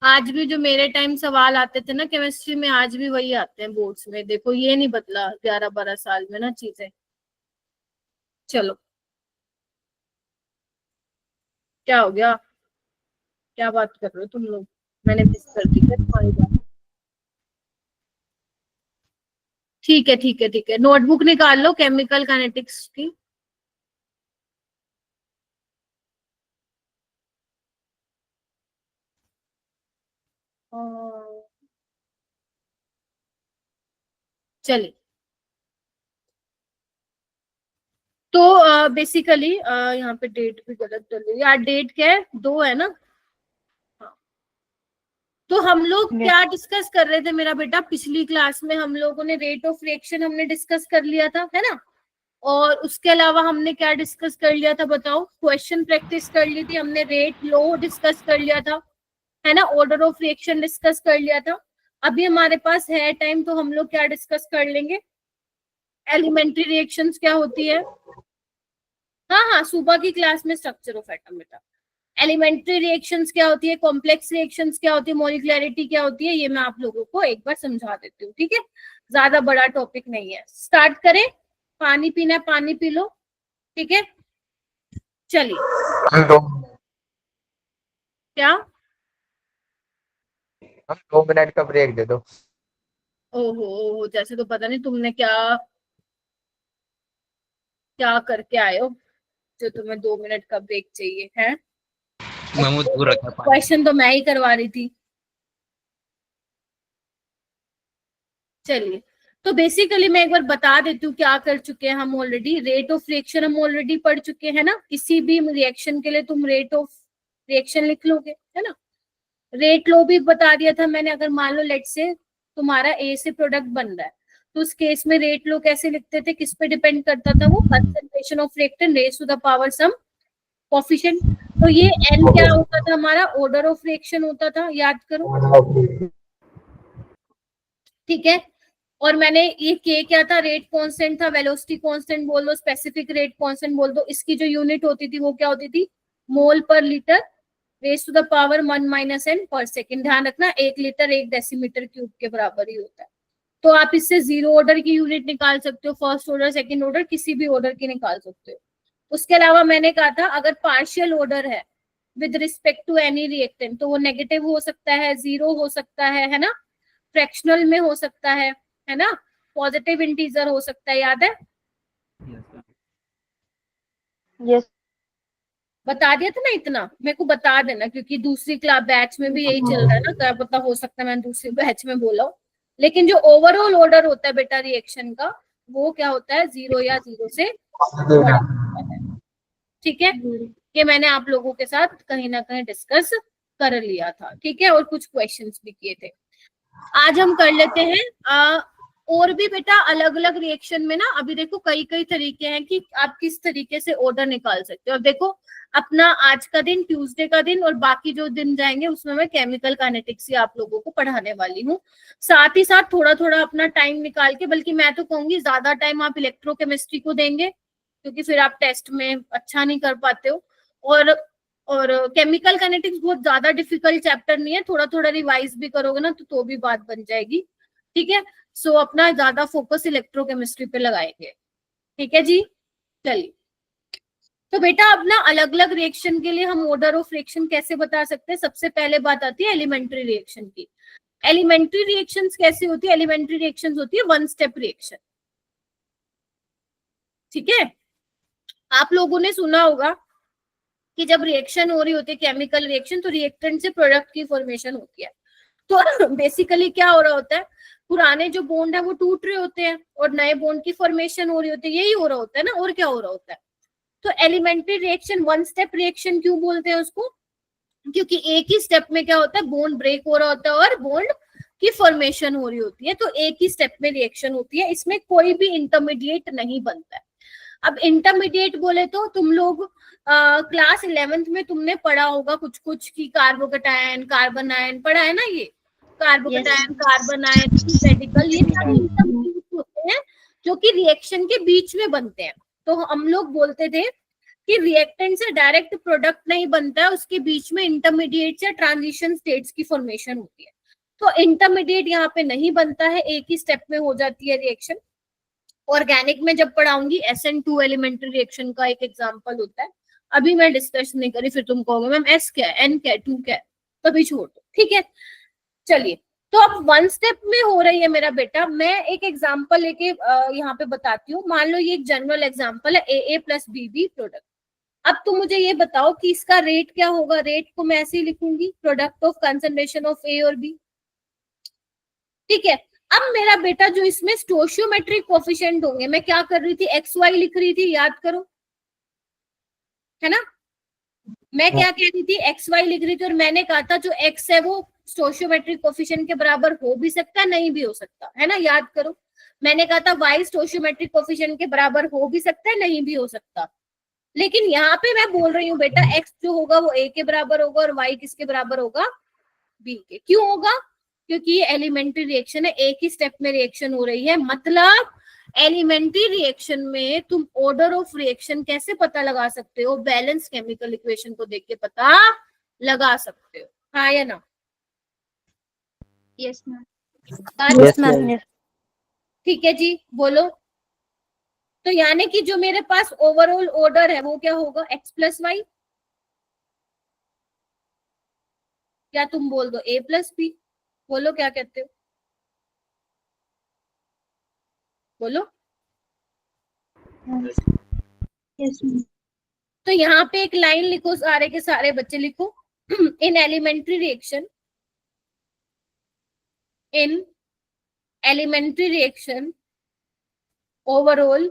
आज भी जो मेरे टाइम सवाल आते थे ना केमिस्ट्री में, आज भी वही आते हैं बोर्ड्स में, देखो ये नहीं बदला 11-12 साल में ना चीजें। चलो क्या हो गया, क्या बात कर रहे हो तुम लोग, मैंने मिस कर दी क्या तुम्हारी बात? ठीक है ठीक है ठीक है, नोटबुक निकाल लो केमिकल काइनेटिक्स की। चलिए, तो बेसिकली यहाँ पे डेट भी गलत चल रही है यार, डेट क्या है, 2 है ना। हाँ। तो हम लोग यस क्या डिस्कस कर रहे थे मेरा बेटा, पिछली क्लास में हम लोगों ने रेट ऑफ रिएक्शन हमने डिस्कस कर लिया था, है ना। और उसके अलावा हमने क्या डिस्कस कर लिया था बताओ, क्वेश्चन प्रैक्टिस कर ली थी हमने, रेट लो डिस्कस कर लिया था, है ना, ऑर्डर ऑफ रिएक्शन डिस्कस कर लिया था। अभी हमारे पास है टाइम, तो हम लोग क्या डिस्कस कर लेंगे, एलिमेंट्री रिएक्शंस क्या होती है। हाँ हाँ, सुबह की क्लास में स्ट्रक्चर ऑफ एटम बेटा, एलिमेंट्री रिएक्शंस क्या होती है, कॉम्प्लेक्स रिएक्शंस क्या होती है, मॉलिक्युलरिटी क्या होती है, ये मैं आप लोगों को एक बार समझा देती हूँ, ठीक है। ज्यादा बड़ा टॉपिक नहीं है, स्टार्ट करें। पानी पीना है पानी पी लो, ठीक है। चलिए हम 2 मिनट का ब्रेक दे दो। ओहो, जैसे तो पता नहीं तुमने क्या क्या करके आए हो जो तुम्हें 2 मिनट का ब्रेक चाहिए है। क्वेश्चन तो मैं ही करवा रही थी। चलिए, तो बेसिकली मैं एक बार बता देती हूँ क्या कर चुके हैं हम ऑलरेडी। रेट ऑफ रिएक्शन हम ऑलरेडी पढ़ चुके हैं ना। किसी भी रिएक्शन के लिए तुम रेट ऑफ रिएक्शन लिख लोगे, है ना। रेट लो भी बता दिया था मैंने। अगर मान लो लेट से तुम्हारा ए से प्रोडक्ट बन रहा है तो उस केस में रेट लो कैसे लिखते थे, किस पे डिपेंड करता था वो, concentration of reactant raise to the power some coefficient. तो ये एन क्या होता था हमारा, ऑर्डर ऑफ रिएक्शन होता था, याद करो, ठीक है। और मैंने ये के क्या था, रेट कांस्टेंट था, वेलोसिटी कांस्टेंट बोल दो, स्पेसिफिक रेट कांस्टेंट बोल दो। इसकी जो यूनिट होती थी वो क्या होती थी, mole per litre raise to the power 1 - n per second. ध्यान रखना 1 लीटर 1 डेसीमीटर क्यूब के बराबर ही होता है। तो आप इससे जीरो ऑर्डर की यूनिट निकाल सकते हो, फर्स्ट ऑर्डर सेकंड ऑर्डर किसी भी ऑर्डर की निकाल सकते हो। उसके अलावा मैंने कहा था अगर पार्शियल ऑर्डर है with respect to any reactant तो वो नेगेटिव हो सकता है, जीरो हो सकता है ना, फ्रैक्शनल में हो सकता है ना, पॉजिटिव इंटीजर हो सकता है, याद है। यस बता दिया था ना इतना, मेरे को बता देना क्योंकि दूसरी क्लास बैच में भी यही चल रहा है ना, क्या पता हो सकता है मैंने दूसरी बैच में बोला हो। लेकिन जो ओवरऑल ऑर्डर होता है बेटा रिएक्शन का वो क्या होता है, 0 या 0 से बड़ा होता है, ठीक है। ये मैंने आप लोगों के साथ कहीं ना कहीं डिस्कस कर लिया था, ठीक है, और कुछ क्वेश्चंस भी किए थे। आज हम कर लेते हैं और भी बेटा अलग अलग रिएक्शन में ना। अभी देखो कई कई तरीके हैं कि आप किस तरीके से ऑर्डर निकाल सकते हो। अब देखो अपना आज का दिन ट्यूसडे का दिन और बाकी जो दिन जाएंगे उसमें मैं केमिकल काइनेटिक्स ही आप लोगों को पढ़ाने वाली हूँ। साथ ही साथ थोड़ा थोड़ा अपना टाइम निकाल के, बल्कि मैं तो कहूंगी ज्यादा टाइम आप इलेक्ट्रोकेमिस्ट्री को देंगे क्योंकि फिर आप टेस्ट में अच्छा नहीं कर पाते हो। और केमिकल काइनेटिक्स बहुत ज्यादा डिफिकल्ट चैप्टर नहीं है, थोड़ा थोड़ा रिवाइज भी करोगे ना तो भी बात बन जाएगी, ठीक है। सो अपना ज्यादा फोकस इलेक्ट्रोकेमिस्ट्री पे लगाएंगे, ठीक है जी। चलिए, तो बेटा अपना अलग अलग रिएक्शन के लिए हम ऑर्डर ऑफ रिएक्शन कैसे बता सकते हैं। सबसे पहले बात आती है एलिमेंट्री रिएक्शन की। एलिमेंट्री रिएक्शंस कैसी होती है, एलिमेंट्री रिएक्शंस होती है 1 स्टेप रिएक्शन, ठीक है। आप लोगों ने सुना होगा कि जब रिएक्शन हो रही होती है केमिकल रिएक्शन तो रिएक्टेंट से प्रोडक्ट की फॉर्मेशन होती है। तो बेसिकली क्या हो रहा होता है, पुराने जो बॉन्ड है वो टूट रहे होते हैं और नए बॉन्ड की फॉर्मेशन हो रही होती है, यही हो रहा होता है ना, और क्या हो रहा होता है। तो एलिमेंट्री रिएक्शन 1 स्टेप रिएक्शन क्यों बोलते हैं उसको, क्योंकि एक ही स्टेप में क्या होता है, बॉन्ड ब्रेक हो रहा होता है और बॉन्ड की फॉर्मेशन हो रही होती है। तो एक ही स्टेप में रिएक्शन होती है, इसमें कोई भी इंटरमीडिएट नहीं बनता है। अब इंटरमीडिएट बोले तो तुम लोग क्लास 11th में तुमने पढ़ा होगा कुछ कुछ की कार्बोकेटायन कार्बन आयन पढ़ा है ना, ये कार्बोकेटायन कार्बन आयन रेडिकल, ये सारे इंटरमीडिएट होते हैं जो कि रिएक्शन के बीच में बनते हैं। तो हम लोग बोलते थे कि रिएक्टेंट से डायरेक्ट प्रोडक्ट नहीं बनता है, उसके बीच में इंटरमीडिएट या ट्रांजिशन स्टेट्स की फॉर्मेशन होती है। तो इंटरमीडिएट यहाँ पे नहीं बनता है, एक ही स्टेप में हो जाती है रिएक्शन। ऑर्गेनिक में जब पढ़ाऊंगी SN2 एलिमेंट्री रिएक्शन का एक एग्जांपल होता है, अभी मैं डिस्कस नहीं करी, फिर तुम कहोगे मैम S क्या है, N क्या है, 2 क्या है, तभी छोड़ दो, ठीक है। चलिए, तो अब 1 स्टेप में हो रही है मेरा बेटा। मैं एक एग्जांपल लेके यहाँ पे बताती हूँ। मान लो ये एक जनरल एग्जांपल है AA + BB प्रोडक्ट। अब तुम मुझे ये बताओ कि इसका रेट क्या होगा। रेट को मैं ऐसे ही लिखूंगी, product of concentration of A और B, ठीक है। अब मेरा बेटा जो इसमें स्टोशियोमेट्रिक कोफिशिएंट होंगे, मैं क्या कर रही थी, XY लिख रही थी, याद करो, है ना। मैं क्या कह रही थी, XY लिख रही थी और मैंने कहा था जो X है वो स्टोशियोमेट्रिक कोफिशिएंट के बराबर हो भी सकता है, नहीं भी हो सकता है ना, याद करो। मैंने कहा था Y स्टोशियोमेट्रिक कोफिशिएंट के बराबर हो भी सकता है, नहीं भी हो सकता। लेकिन यहाँ पे मैं बोल रही हूँ बेटा X जो होगा वो A के बराबर होगा और Y किसके बराबर होगा, B के। क्यों होगा, क्योंकि ये एलिमेंट्री रिएक्शन है, एक ही स्टेप में रिएक्शन हो रही है। मतलब एलिमेंट्री रिएक्शन में तुम ऑर्डर ऑफ रिएक्शन कैसे पता लगा सकते हो, बैलेंस केमिकल इक्वेशन को देख के पता लगा सकते हो, हाँ या ना। Yes ma'am. Yes ma'am. ठीक है जी, बोलो। तो यानी कि जो मेरे पास ओवरऑल ऑर्डर है वो क्या होगा, x प्लस वाई, या तुम बोल दो a प्लस बी, बोलो क्या कहते हो, बोलो। Yes, ma'am. तो यहाँ पे एक लाइन लिखो, सारे के सारे बच्चे लिखो, in elementary reaction, in elementary reaction overall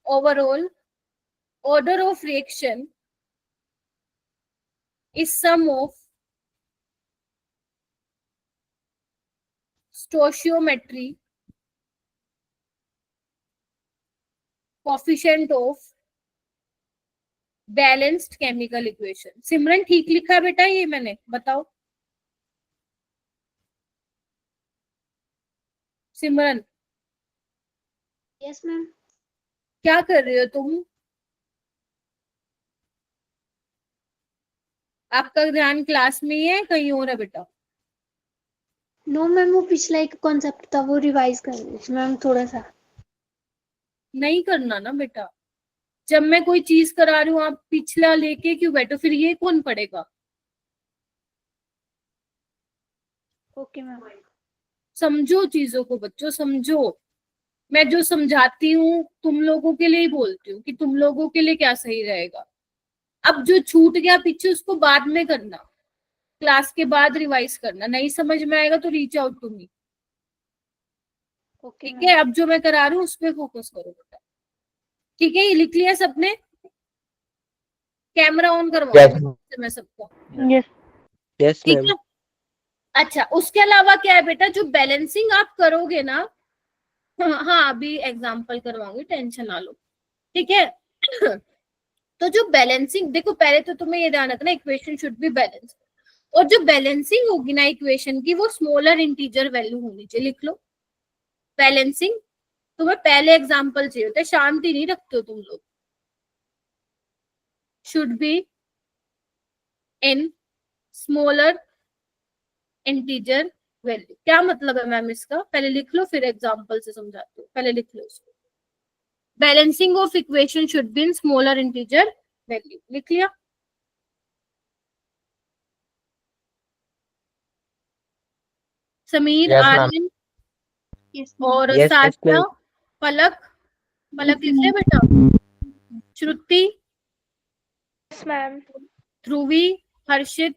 order of reaction is sum of stoichiometry coefficient of balanced chemical equation। सिमरन ठीक लिखा है बेटा ये मैंने, बताओ सिमरन। Yes ma'am. क्या कर रहे हो तुम, आपका ध्यान क्लास में ही है कहीं और है बेटा? नो मैम, वो पिछला एक कॉन्सेप्ट था वो रिवाइज कर रही थी मैम थोड़ा सा। नहीं करना ना बेटा, जब मैं कोई चीज करा रही हूँ आप पिछला लेके क्यों बैठो, फिर ये कौन पढ़ेगा? Okay ma'am. समझो चीजों को बच्चों, समझो। मैं जो समझाती हूँ तुम लोगों के लिए ही बोलती हूँ कि तुम लोगों के लिए क्या सही रहेगा। अब जो छूट गया पीछे उसको बाद में करना, क्लास के बाद रिवाइज करना, नहीं समझ में आएगा तो reach out to me, okay ठीक है? अब जो मैं करा रही हूँ उस पर फोकस करो बेटा, ठीक है? ये लिख लिया सबने? कैमरा ऑन करवाओ मैं सबको, यस। यस ठीक मैम। है? अच्छा, उसके अलावा क्या है बेटा, जो बैलेंसिंग आप करोगे ना, हाँ अभी एग्जाम्पल करवाऊंगी, टेंशन ना लो, ठीक है? तो जो बैलेंसिंग, देखो पहले तो तुम्हें ये ध्यान रखना इक्वेशन शुड बी बैलेंस, और जो बैलेंसिंग होगी ना इक्वेशन की वो स्मॉलर इंटीजर वैल्यू होनी चाहिए, लिख लो बैलेंसिंग। तुम्हें पहले एग्जाम्पल चाहिए होता है, शांति नहीं रखते हो तुम लोग। Should be in smaller integer value, क्या मतलब है मैम इसका? पहले लिख लो फिर एग्जाम्पल से समझाती हूँ, पहले लिख लो इसको। Balancing of equation should be in smaller integer value, लिख लिया? समीर, आर्यन और Yes, सारिका, ma'am. पलक, पलक लिख ले बेटा, श्रुति, यस मैम। ध्रुवी, हर्षित,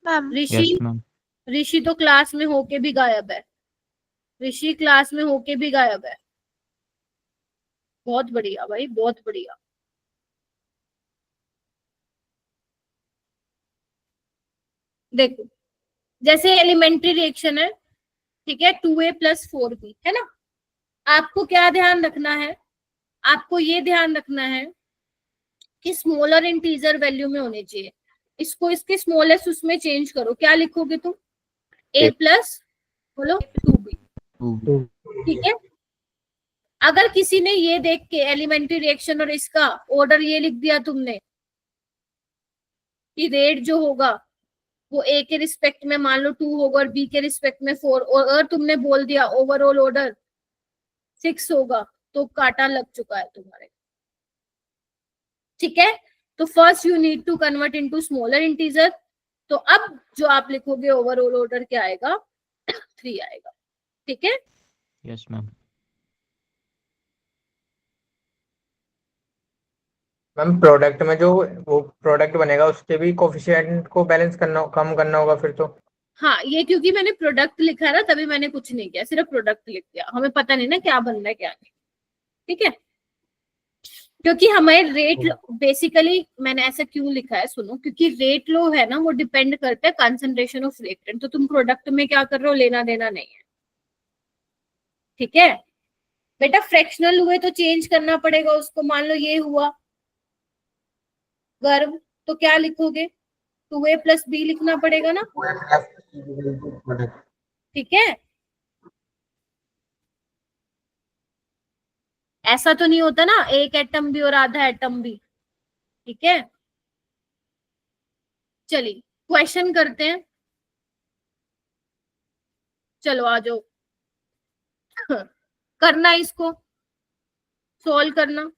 मैम। ऋषि। ऋषि तो क्लास में होके भी गायब है, ऋषि क्लास में होके भी गायब है। बहुत बढ़िया भाई, बहुत बढ़िया। देखो जैसे एलिमेंट्री रिएक्शन है, ठीक है, 2a + 4b है ना, आपको क्या ध्यान रखना है, आपको ये ध्यान रखना है कि स्मॉलर इंटीजर वैल्यू में होने चाहिए। इसको इसके स्मॉलेस्ट उसमें चेंज करो, क्या लिखोगे तुम? a + बोलो 2b, ठीक है? अगर किसी ने ये देख के एलिमेंट्री रिएक्शन और इसका ऑर्डर ये लिख दिया तुमने कि रेट जो होगा वो a के रिस्पेक्ट में मान लो 2 होगा और b के रिस्पेक्ट में 4, और अगर तुमने बोल दिया ओवरऑल ऑर्डर 6 होगा, तो कांटा लग चुका है तुम्हारे, ठीक है? तो first you need to convert into smaller integer. तो अब जो आप लिखोगे ओवरऑल ऑर्डर क्या आएगा? 3 आएगा, ठीक है? Yes ma'am. मैम प्रोडक्ट में जो वो प्रोडक्ट बनेगा उसके भी कोफिशिएंट को बैलेंस करना, कम करना होगा फिर तो। हाँ, ये क्योंकि मैंने प्रोडक्ट लिखा है ना, तभी मैंने कुछ नहीं किया, सिर्फ प्रोडक्ट लिख दिया, हमें पता नहीं ना क्या बनना है क्या नहीं, ठीक है? क्योंकि हमें रेट बेसिकली मैंने ऐसा क्यों लिखा है, सुनो, क्योंकि रेट लो है ना, वो डिपेंड करता है कंसंट्रेशन ऑफ रिएक्टेंट, तो तुम प्रोडक्ट में क्या कर रहे हो, लेना देना नहीं है, ठीक है बेटा? फ्रैक्शनल हुए तो चेंज करना पड़ेगा उसको, मान लो ये हुआ गर्म, तो क्या लिखोगे? 2a + b लिखना पड़ेगा ना, ठीक है? ऐसा तो नहीं होता ना एक एटम भी और आधा एटम भी, ठीक है? चलिए क्वेश्चन करते हैं, चलो आ जाओ। करना इसको सॉल्व करना।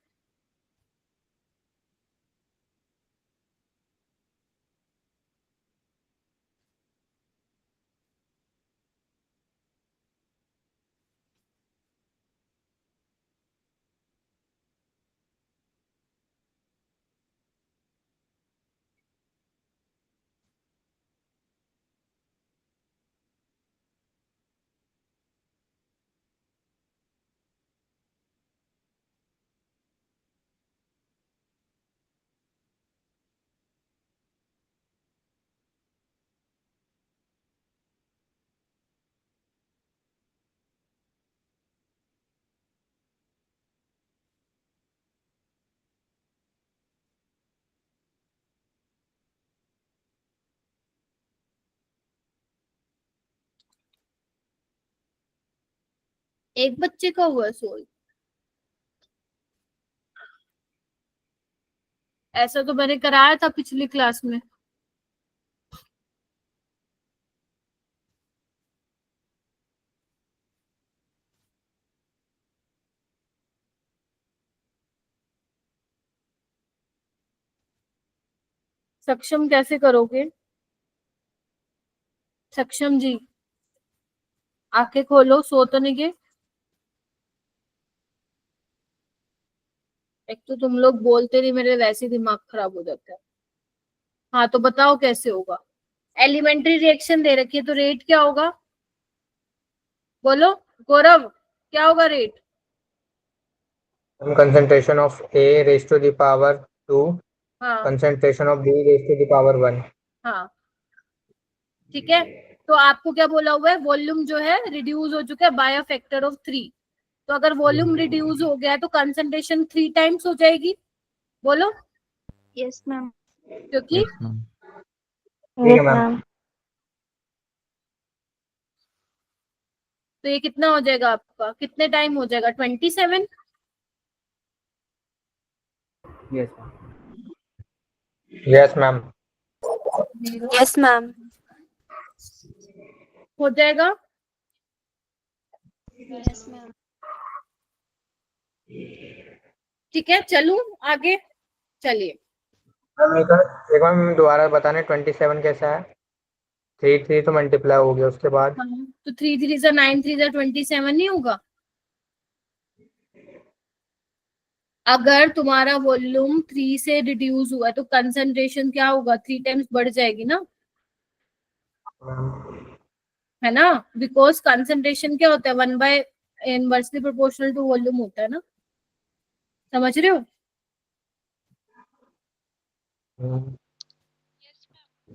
एक बच्चे का हुआ सोल्व, ऐसा तो मैंने कराया था पिछली क्लास में। सक्षम कैसे करोगे? सक्षम जी आंखें खोलो, सो तो नहीं गए? एक तो तुम लोग बोलते नहीं, मेरे वैसे ही दिमाग खराब हो जाता है। हाँ तो बताओ कैसे होगा? एलिमेंट्री रिएक्शन दे रखी है तो रेट क्या होगा? बोलो गौरव, क्या होगा rate? concentration of A raised to the power 2, हाँ concentration of B raised to the power 1. हाँ ठीक है। तो आपको क्या बोला हुआ है? वॉल्यूम जो है रिड्यूस हो चुका है बाय अ फैक्टर ऑफ 3। तो अगर वॉल्यूम रिड्यूस हो गया तो कंसंट्रेशन 3 टाइम्स हो जाएगी। बोलो। Yes ma'am. क्योंकि ठीक है मैम। तो ये कितना हो जाएगा आपका? कितने टाइम हो जाएगा? 27। Yes yes ma'am. Yes ma'am. हो जाएगा। Yes ma'am. ठीक है चलूं आगे। चलिए मैम एक बार मैम दोबारा बताने 27 कैसा है? 3 तो मल्टीप्लाई हो गया उसके बाद। हाँ, तो 3 3 जा 9 3 जा 27 नहीं होगा? अगर तुम्हारा वॉल्यूम 3 से रिड्यूस हुआ है तो कंसंट्रेशन क्या होगा? 3 टाइम्स बढ़ जाएगी ना, है ना? बिकॉज कंसंट्रेशन क्या होता है? 1 by inversely proportional to volume होता है ना। समझ रहे हो?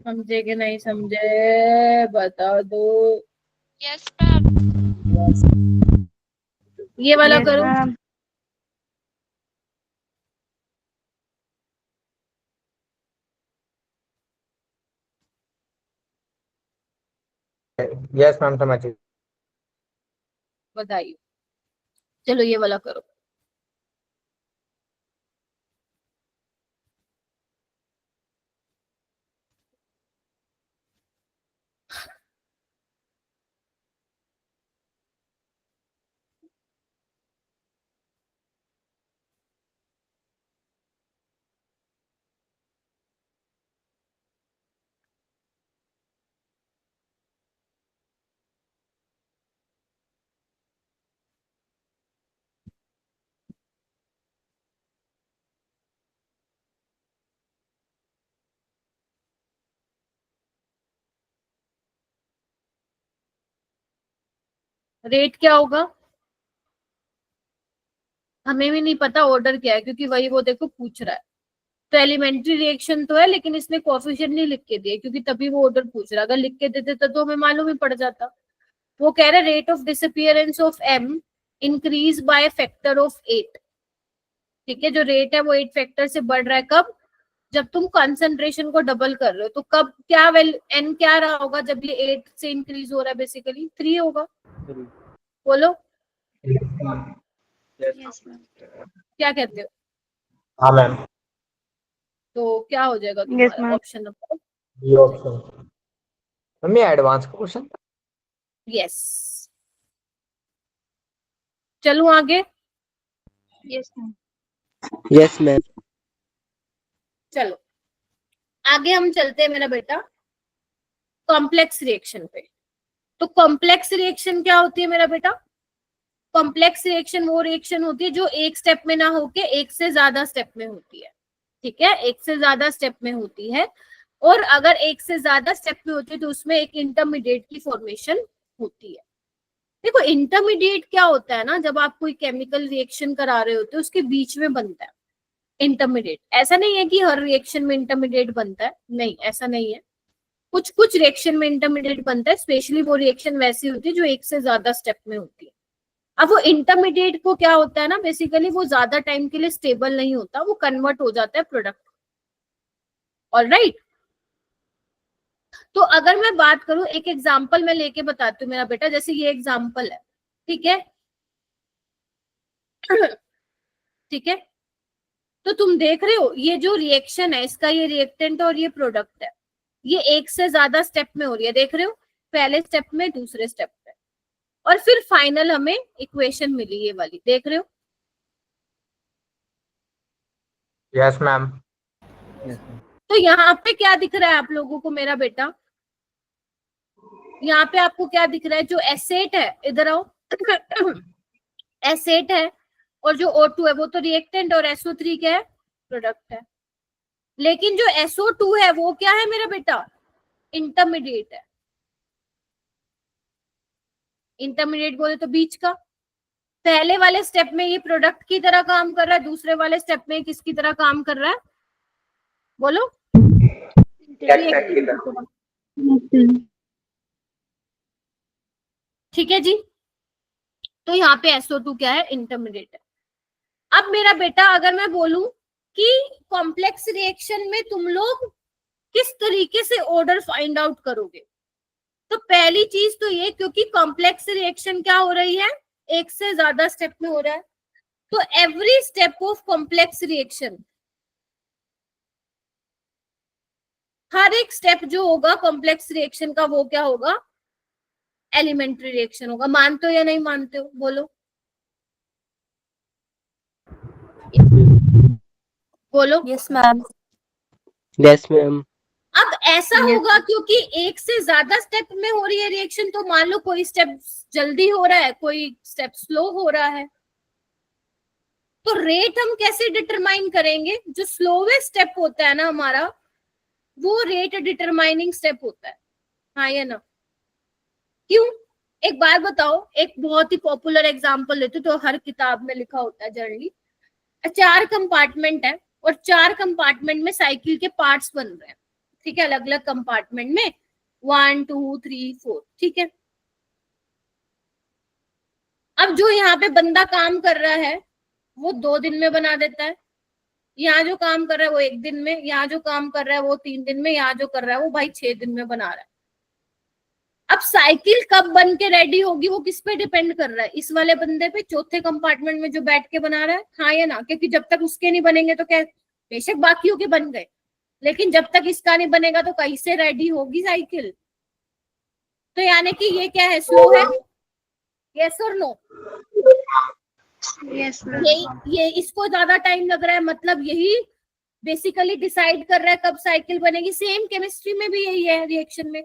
समझे कि नहीं समझे? बता दो। Yes ma'am. ये वाला करो। यस मैम समझ गई। बताइए। चलो ये वाला करो। रेट क्या होगा? हमें भी नहीं पता ऑर्डर क्या है, क्योंकि वही वो देखो पूछ रहा है। तो एलिमेंट्री रिएक्शन तो है, लेकिन इसने कोएफिशिएंट नहीं लिख के दिए, क्योंकि तभी वो ऑर्डर पूछ रहा है। अगर लिख के देते तो हमें मालूम ही पड़ जाता। वो कह रहे rate of disappearance of M increase by factor of 8। ठीक है, जो रेट है वो 8 फैक्टर से बढ़ रहा है। कब? जब तुम कंसंट्रेशन को डबल कर रहे हो। तो कब क्या वैल्यू एन क्या रहा होगा जब ये 8 से इंक्रीज हो रहा है? बेसिकली 3 होगा। बोलो यस मैम। क्या कहते हो? हाँ मैम। तो क्या हो जाएगा तुम्हारा ऑप्शन नंबर? ये ऑप्शन मम्मी एडवांस का क्वेश्चन। यस। चलूं आगे? Yes, ma'am. Yes, ma'am. चलो आगे हम चलते हैं मेरा बेटा कॉम्प्लेक्स रिएक्शन पे। तो कॉम्प्लेक्स रिएक्शन क्या होती है मेरा बेटा? कॉम्प्लेक्स रिएक्शन वो रिएक्शन होती है जो एक स्टेप में ना होके एक से ज्यादा स्टेप में होती है। ठीक है, एक से ज्यादा स्टेप में होती है, और अगर एक से ज्यादा स्टेप में होती है तो उसमें एक इंटरमीडिएट की फॉर्मेशन होती है। देखो इंटरमीडिएट क्या होता है ना, जब आप कोई केमिकल रिएक्शन करा रहे होते हो उसके बीच में बनता है इंटरमीडिएट। ऐसा नहीं है कि हर रिएक्शन में इंटरमीडिएट बनता है, नहीं ऐसा नहीं है, कुछ कुछ रिएक्शन में इंटरमीडिएट बनता है, स्पेशली वो रिएक्शन वैसी होती है जो एक से ज्यादा स्टेप में होती है। अब वो इंटरमीडिएट को क्या होता है ना, बेसिकली वो ज्यादा टाइम के लिए स्टेबल नहीं होता, वो कन्वर्ट हो जाता है प्रोडक्ट। ऑलराइट, तो अगर मैं बात करूं, एक एग्जांपल मैं लेके बताती हूँ मेरा बेटा, जैसे ये एग्जांपल है, ठीक है ठीक है, तो तुम देख रहे हो ये जो रिएक्शन है इसका, ये रिएक्टेंट और ये प्रोडक्ट है, ये एक से ज्यादा स्टेप में हो रही है, देख रहे हो, पहले स्टेप में, दूसरे स्टेप पे, और फिर फाइनल हमें इक्वेशन मिली ये वाली, देख रहे हो? Yes ma'am. तो यहाँ पे क्या दिख रहा है आप लोगों को मेरा बेटा? यहाँ पे आपको क्या दिख रहा है? जो एसेट है, इधर आओ एसेट है, और जो O2 है वो तो रिएक्टेंट, और SO3 क्या है? प्रोडक्ट है। लेकिन जो SO2 है वो क्या है मेरा बेटा? इंटरमीडिएट है। इंटरमीडिएट बोले तो बीच का। पहले वाले स्टेप में ये प्रोडक्ट की तरह काम कर रहा है, दूसरे वाले स्टेप में किसकी तरह काम कर रहा है? बोलो। ठीक है जी, तो यहाँ पे SO2 क्या है? इंटरमीडिएट है। अब मेरा बेटा अगर मैं बोलूं कि कॉम्प्लेक्स रिएक्शन में तुम लोग किस तरीके से ऑर्डर फाइंड आउट करोगे, तो पहली चीज तो ये, क्योंकि कॉम्प्लेक्स रिएक्शन क्या हो रही है? एक से ज्यादा स्टेप में हो रहा है, तो every step of complex reaction, हर एक स्टेप जो होगा कॉम्प्लेक्स रिएक्शन का वो क्या होगा? एलिमेंट्री रिएक्शन होगा। मानते हो या नहीं मानते हो? बोलो बोलो। Yes, ma'am. Yes, ma'am. अब ऐसा होगा क्योंकि एक से ज्यादा स्टेप में हो रही है रिएक्शन, तो मान लो कोई स्टेप जल्दी हो रहा है, कोई स्टेप स्लो हो रहा है, तो रेट हम कैसे डिटरमाइन करेंगे? जो स्लोवेस्ट स्टेप होता है ना हमारा, वो रेट डिटरमाइनिंग स्टेप होता है, हाँ या ना? क्यों? एक बात बताओ, एक बहुत ही पॉपुलर एग्जांपल लेते तो हर किताब में लिखा होता है जनरली, 4 कंपार्टमेंट है और 4 कंपार्टमेंट में साइकिल के पार्ट्स बन रहे हैं, ठीक है, अलग अलग कंपार्टमेंट में 1 2 3 4, ठीक है। अब जो यहाँ पे बंदा काम कर रहा है वो 2 दिन में बना देता है, यहाँ जो काम कर रहा है वो 1 दिन में, यहाँ जो काम कर रहा है वो 3 दिन में, यहाँ जो कर रहा है वो भाई 6 दिन में बना रहा है। अब साइकिल कब बन के रेडी होगी वो किस पे डिपेंड कर रहा है? इस वाले बंदे पे, चौथे कंपार्टमेंट में जो बैठ के बना रहा है, हाँ या ना? क्योंकि जब तक उसके नहीं बनेंगे तो क्या, बेशक बाकियों के बन गए, लेकिन जब तक इसका नहीं बनेगा तो कहीं से रेडी होगी साइकिल? तो यानी कि ये क्या है? स्लो है। यस और नो? यस ये इसको ज्यादा टाइम लग रहा है, मतलब यही बेसिकली डिसाइड कर रहा है कब साइकिल बनेगी। सेम केमिस्ट्री में भी यही है, रिएक्शन में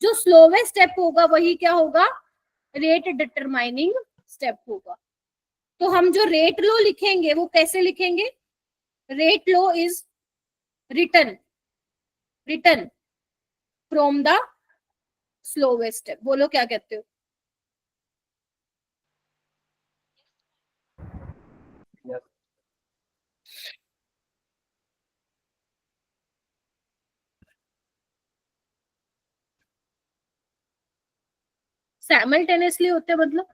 जो स्लोवेस्ट स्टेप होगा वही क्या होगा? रेट डिटरमाइनिंग स्टेप होगा। तो हम जो रेट लॉ लिखेंगे वो कैसे लिखेंगे? Rate law is written from the slowest step. बोलो क्या कहते हो? साइमल्टेनियसली होते मतलब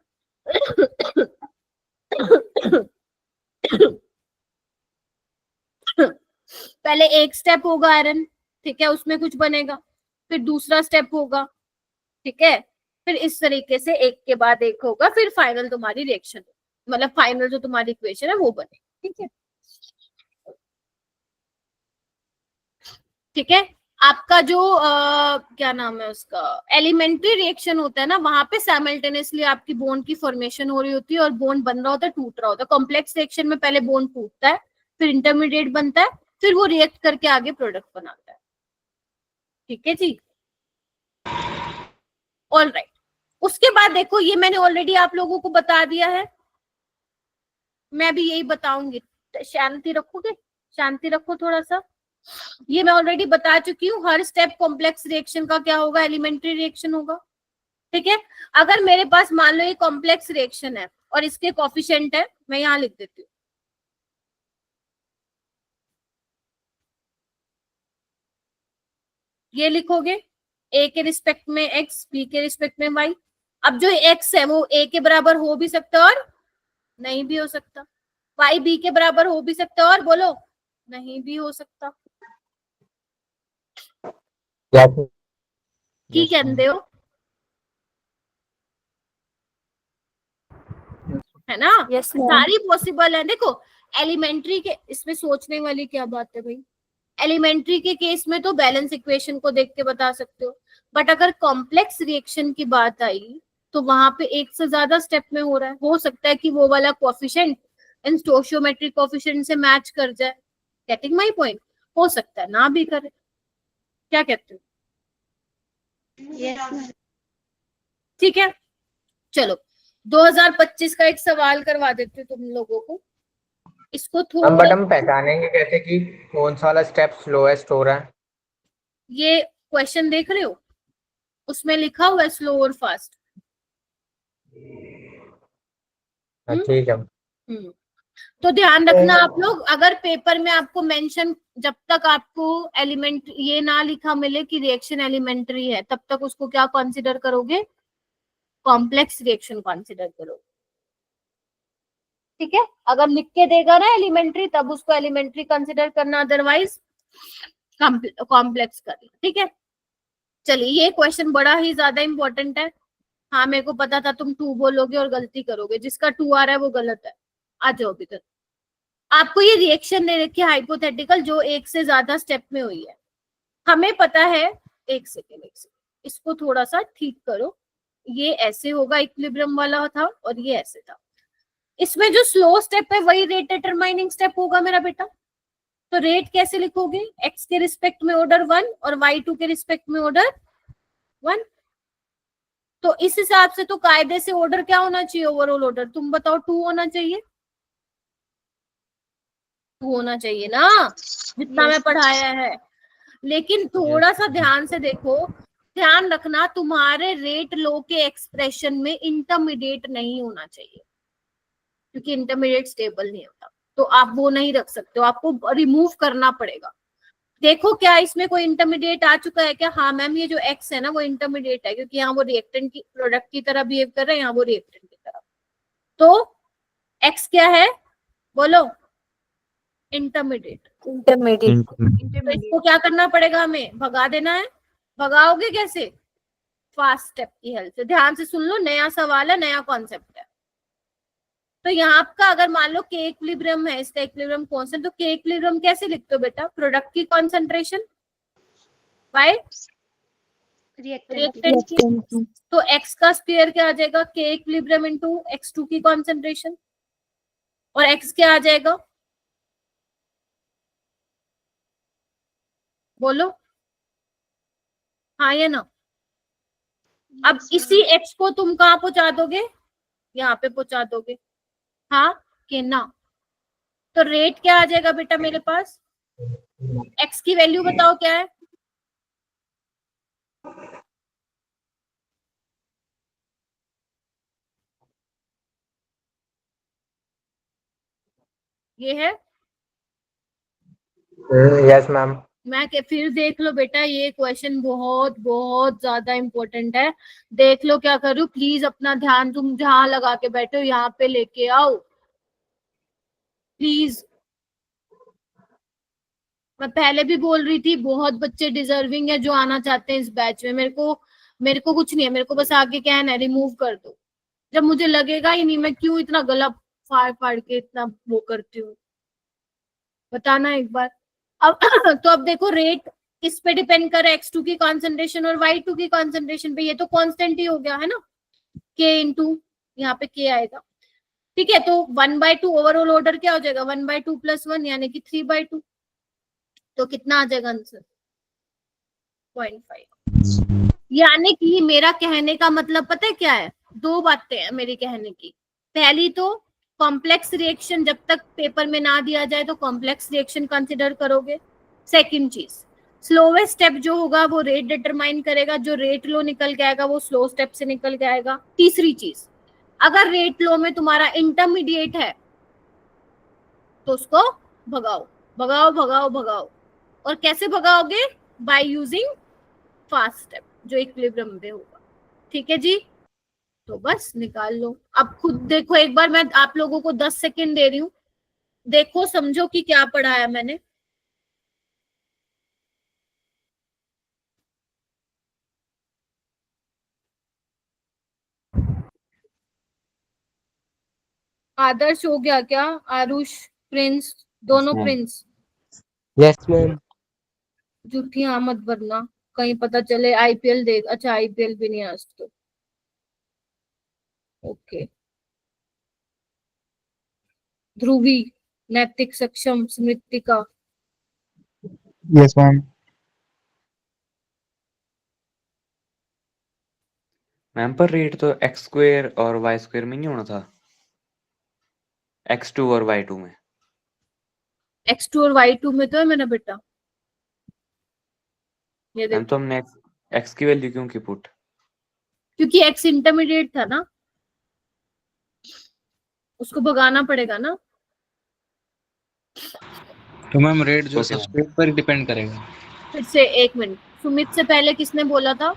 पहले एक स्टेप होगा आयरन, ठीक है, उसमें कुछ बनेगा, फिर दूसरा स्टेप होगा, ठीक है, फिर इस तरीके से एक के बाद एक होगा, फिर फाइनल तुम्हारी रिएक्शन, मतलब फाइनल जो तुम्हारी इक्वेशन है वो बने, ठीक है। ठीक है, आपका जो क्या नाम है उसका, एलिमेंट्री रिएक्शन होता है ना, वहां पे साइमल्टेनियसली आपकी बोन की फॉर्मेशन हो रही होती है और बोन बन रहा होता है, टूट रहा होता है। कॉम्प्लेक्स रिएक्शन में पहले बोन टूटता है, फिर इंटरमीडिएट बनता है, फिर वो रिएक्ट करके आगे प्रोडक्ट बनाता है। ठीक है जी, ऑल राइट। उसके बाद देखो, ये मैंने ऑलरेडी आप लोगों को बता दिया है, मैं भी यही बताऊंगी। शांति रखोगे, शांति रखो थोड़ा सा। ये मैं ऑलरेडी बता चुकी हूँ, हर स्टेप कॉम्प्लेक्स रिएक्शन का क्या होगा, एलिमेंट्री रिएक्शन होगा। ठीक है, अगर मेरे पास मान लो ये कॉम्प्लेक्स रिएक्शन है और इसके कोफिशिएंट है, मैं यहाँ लिख देती हूँ, ये लिखोगे ए के रिस्पेक्ट में एक्स, बी के रिस्पेक्ट में वाई। अब जो एक्स है वो ए के बराबर हो भी सकता है और नहीं भी हो सकता, वाई बी के बराबर हो भी सकता है और बोलो नहीं भी हो सकता। की कहते हो, है ना? Yes, ma'am. सारी पॉसिबल है। देखो एलिमेंट्री के, इसमें सोचने वाली क्या बात है भाई, एलिमेंट्री के केस में तो बैलेंस इक्वेशन को देख के बता सकते हो, बट अगर कॉम्प्लेक्स रिएक्शन की बात आई तो वहां पे एक से ज्यादा स्टेप में हो रहा है। हो सकता है कि वो वाला कोएफिशिएंट इन स्टोइचियोमेट्रिक कोएफिशिएंट से मैच कर जाए, गेटिंग माय पॉइंट। हो सकता है ना भी करे, क्या कहते हो? ठीक है, चलो 2025 का एक सवाल करवा देते तुम लोगों को, इसको बट थोड़ा, हम पहचानेंगे कैसे कि कौन सा वाला स्टेप स्लोएस्ट हो रहा है? ये क्वेश्चन देख रहे हो, उसमें लिखा हुआ है स्लो और फास्ट। ठीक है। तो ध्यान रखना आप लोग, अगर पेपर में आपको मेंशन, जब तक आपको एलिमेंट ये ना लिखा मिले कि रिएक्शन एलिमेंट्री है, तब तक उसको क्या कंसीडर करोगे, कॉम्प्लेक्स रिएक्शन कंसीडर करोगे। ठीक है, अगर लिख के देगा ना एलिमेंट्री, तब उसको एलिमेंट्री कंसीडर करना, अदरवाइज कॉम्प्लेक्स करना। ठीक है, चलिए ये क्वेश्चन बड़ा ही ज्यादा इंपॉर्टेंट है। हाँ मेरे को पता था तुम 2 बोलोगे और गलती करोगे, जिसका 2 आ रहा है वो गलत है। आ जाओ अभी तक, आपको ये रिएक्शन दे रखी है हाइपोथेटिकल, जो एक से ज्यादा स्टेप में हुई है। हमें पता है, एक सेकेंड इसको थोड़ा सा ठीक करो, ये ऐसे होगा, इक्विलिब्रियम वाला था और ये ऐसे था। इसमें जो स्लो स्टेप है वही रेट डिटरमाइनिंग स्टेप होगा मेरा बेटा। तो रेट कैसे लिखोगे, एक्स के रिस्पेक्ट में ऑर्डर 1 और y2 के रिस्पेक्ट में ऑर्डर 1। तो इस हिसाब से तो कायदे से ऑर्डर क्या होना चाहिए, ओवरऑल ऑर्डर तुम बताओ, 2 होना चाहिए, 2 होना चाहिए ना, जितना मैं पढ़ाया है। लेकिन थोड़ा सा ध्यान से देखो, ध्यान रखना तुम्हारे रेट लो के एक्सप्रेशन में इंटरमीडिएट नहीं होना चाहिए, क्योंकि इंटरमीडिएट स्टेबल नहीं होता, तो आप वो नहीं रख सकते हो, आपको रिमूव करना पड़ेगा। देखो क्या इसमें कोई इंटरमीडिएट आ चुका है क्या? हाँ मैम, ये जो एक्स है ना वो इंटरमीडिएट है, क्योंकि यहाँ वो रिएक्टेंट की, प्रोडक्ट की तरह बिहेव कर रहा है, यहाँ वो रिएक्टेंट की तरह। तो एक्स क्या है बोलो, इंटरमीडिएट। तो इसको क्या करना पड़ेगा, हमें भगा देना है। भगाओगे कैसे? फास्ट स्टेप की हेल्प से। ध्यान से सुन लो, नया सवाल है, नया कॉन्सेप्ट है। तो यहाँ का अगर मान लो के इक्विलिब्रियम है, इसका इक्विलिब्रियम कांस्टेंट, तो के इक्विलिब्रियम कैसे लिखते हो बेटा, प्रोडक्ट की कॉन्सेंट्रेशन बाय रिएक्टेंट की। तो एक्स का स्क्वायर क्या आ जाएगा, के इक्विलिब्रियम इनटू x2 की कॉन्सेंट्रेशन, और एक्स क्या आ जाएगा बोलो, हाँ या ना? अब इसी x को तुम कहाँ पहुंचा दोगे, यहाँ पे पहुंचा दोगे, हाँ कि ना? तो रेट क्या आ जाएगा बेटा मेरे पास, x की वैल्यू बताओ क्या है, ये है। Yes ma'am. मैं फिर देख लो बेटा, ये क्वेश्चन बहुत बहुत ज्यादा इंपॉर्टेंट है। देख लो क्या करूँ, प्लीज अपना ध्यान तुम जहां लगा के बैठे हो यहाँ पे लेके आओ प्लीज। मैं पहले भी बोल रही थी, बहुत बच्चे डिजर्विंग है जो आना चाहते हैं इस बैच में। मेरे को कुछ नहीं है, मेरे को बस आगे कहना है रिमूव कर दो। जब मुझे लगेगा ही नहीं, मैं क्यों इतना गला फाड़ फाड़ के इतना वो करती हूँ, बताना एक बार। अब तो अब देखो रेट किस पे डिपेंड कर रहा है, x2 की कॉन्सेंट्रेशन और y2 की कॉन्सेंट्रेशन पे। ये तो कांस्टेंट ही हो गया है ना, k इंटू यहाँ पे k आएगा। ठीक है, तो 1/2 ओवरऑल ऑर्डर क्या हो जाएगा, 1/2 + 1 यानी कि 3/2। तो कितना आ जाएगा आंसर, 0.5। यानी कि मेरा कहने का मतलब पता है क्या है, दो बातें हैं मेरी कहने की। पहली तो कॉम्प्लेक्स रिएक्शन जब तक पेपर में ना दिया जाए तो कॉम्प्लेक्स रिएक्शन कंसिडर करोगे। सेकंड चीज, स्लोवेस्ट स्टेप जो होगा वो रेट डिटरमाइन करेगा, जो रेट लो निकल के आएगा वो स्लो स्टेप से निकल के आएगा। तीसरी चीज, अगर रेट लो में तुम्हारा इंटरमीडिएट है तो उसको भगाओ भगाओ भगाओ भगाओ। और कैसे भगाओगे, बाय यूजिंग फास्ट स्टेप जो इक्विलिब्रियम पे होगा। ठीक है जी, तो बस निकाल लो। अब खुद देखो एक बार, मैं आप लोगों को 10 सेकंड दे रही हूँ, देखो समझो कि क्या पढ़ाया मैंने। आदर्श हो गया क्या, आरुष, प्रिंस, दोनों ma'am. प्रिंस? Yes ma'am. झूठी आमद भरना, कहीं पता चले आईपीएल देख। अच्छा आईपीएल भी नहीं आज तो, ओके। ध्रुवी, नैतिक, सक्षम, स्मृतिका, यस मैम। मैम पर रेट तो x² और y² में नहीं होना था, x2 और y2 में। x2 और y2 में तो है मेरा बेटा। ये मैम देखो, तो हमने x की वैल्यू क्यों की पुट? क्योंकि x इंटरमीडिएट था ना, उसको भगाना पड़ेगा ना। तो मैम रेट जो Okay, ma'am. सबस्ट्रेट पर डिपेंड करेगा। फिर से एक मिनट, सुमित से पहले किसने बोला था,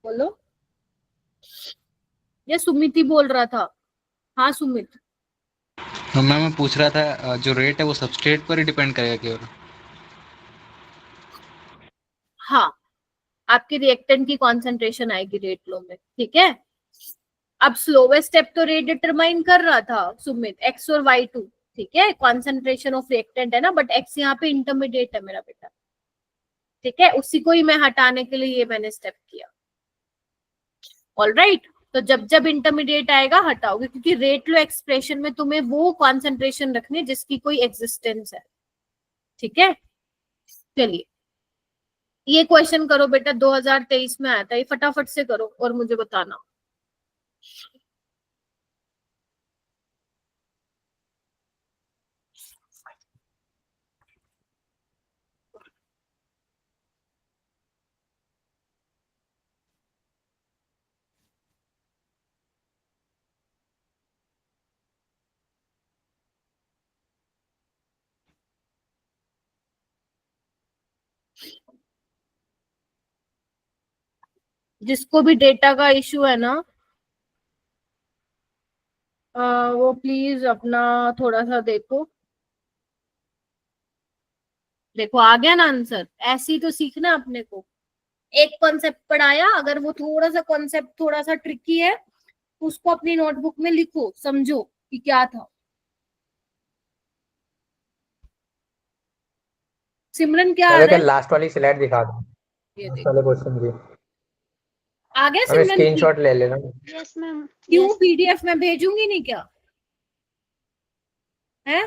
बोलो। ये सुमित ही बोल रहा था। हाँ सुमित। तो मैम मैं पूछ रहा था जो रेट है वो सबस्ट्रेट पर ही डिपेंड करेगा केवल? हाँ, आपकी रिएक्टेंट की कॉन्सेंट्रेशन आएगी रेट लो में। ठीक है, अब स्लोवेस्ट स्टेप तो रेट डिटरमाइन कर रहा था सुमित, x और y2। ठीक है, कॉन्सेंट्रेशन ऑफ रिएक्टेंट है ना, बट x यहाँ पे इंटरमीडिएट है मेरा बेटा। ठीक है, उसी को ही मैं हटाने के लिए ये मैंने स्टेप किया। ऑलराइट, तो जब जब इंटरमीडिएट आएगा हटाओगे, क्योंकि रेट लो एक्सप्रेशन में तुम्हें वो कॉन्सेंट्रेशन रखनी है जिसकी कोई एग्जिस्टेंस है। ठीक है, चलिए ये क्वेश्चन करो बेटा, 2023 में आया था, ये फटाफट से करो और मुझे बताना। जिसको भी डेटा का इश्यू है ना, वो प्लीज अपना थोड़ा सा देखो। देखो आ गया ना आंसर, ऐसे ही तो सीखना अपने को। एक कॉन्सेप्ट पढ़ाया, अगर वो थोड़ा सा कॉन्सेप्ट थोड़ा सा ट्रिकी है उसको अपनी नोटबुक में लिखो, समझो कि क्या था। सिमरन क्या आ रहा है, लास्ट वाली स्लाइड दिखा दो, ये लास्ट देखो वाले क्वेश्चन की। आ गया हमें सिमरन की। स्क्रीनशॉट ले लेना। Yes ma'am. क्यों, पीडीएफ में भेजूंगी नहीं क्या है,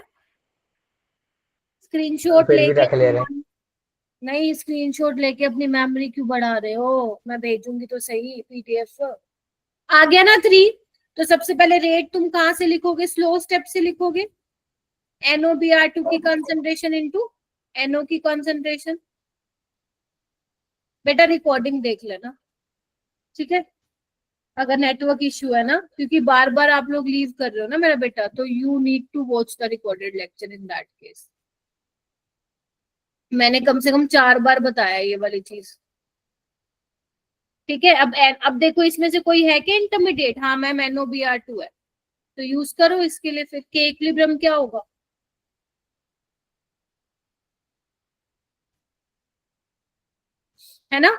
स्क्रीनशॉट फिर भी लेके रख ले रहे। नहीं, स्क्रीनशॉट लेके अपनी मेमोरी क्यों बढ़ा रहे हो, मैं भेजूंगी तो सही पीडीएफ। आ गया ना 3। तो सबसे पहले रेट तुम कहाँ से लिखोगे, स्लो स्टेप से लिखोगे, NOBr2 की कंसंट्रेशन इनटू NO की कंसंट्रेशन। बेटा रिकॉर्डिंग देख लेना, ठीक है, अगर नेटवर्क इश्यू है ना, क्योंकि बार बार आप लोग लीव कर रहे हो ना मेरा बेटा, तो you need to watch the recorded lecture in that case. मैंने कम से कम 4 बार बताया ये वाली चीज। ठीक है, अब देखो इसमें से कोई है कि इंटरमीडिएट, हाँ मैम NOBr2 है, तो यूज करो इसके लिए। फिर के इक्विलिब्रियम क्या होगा, है ना,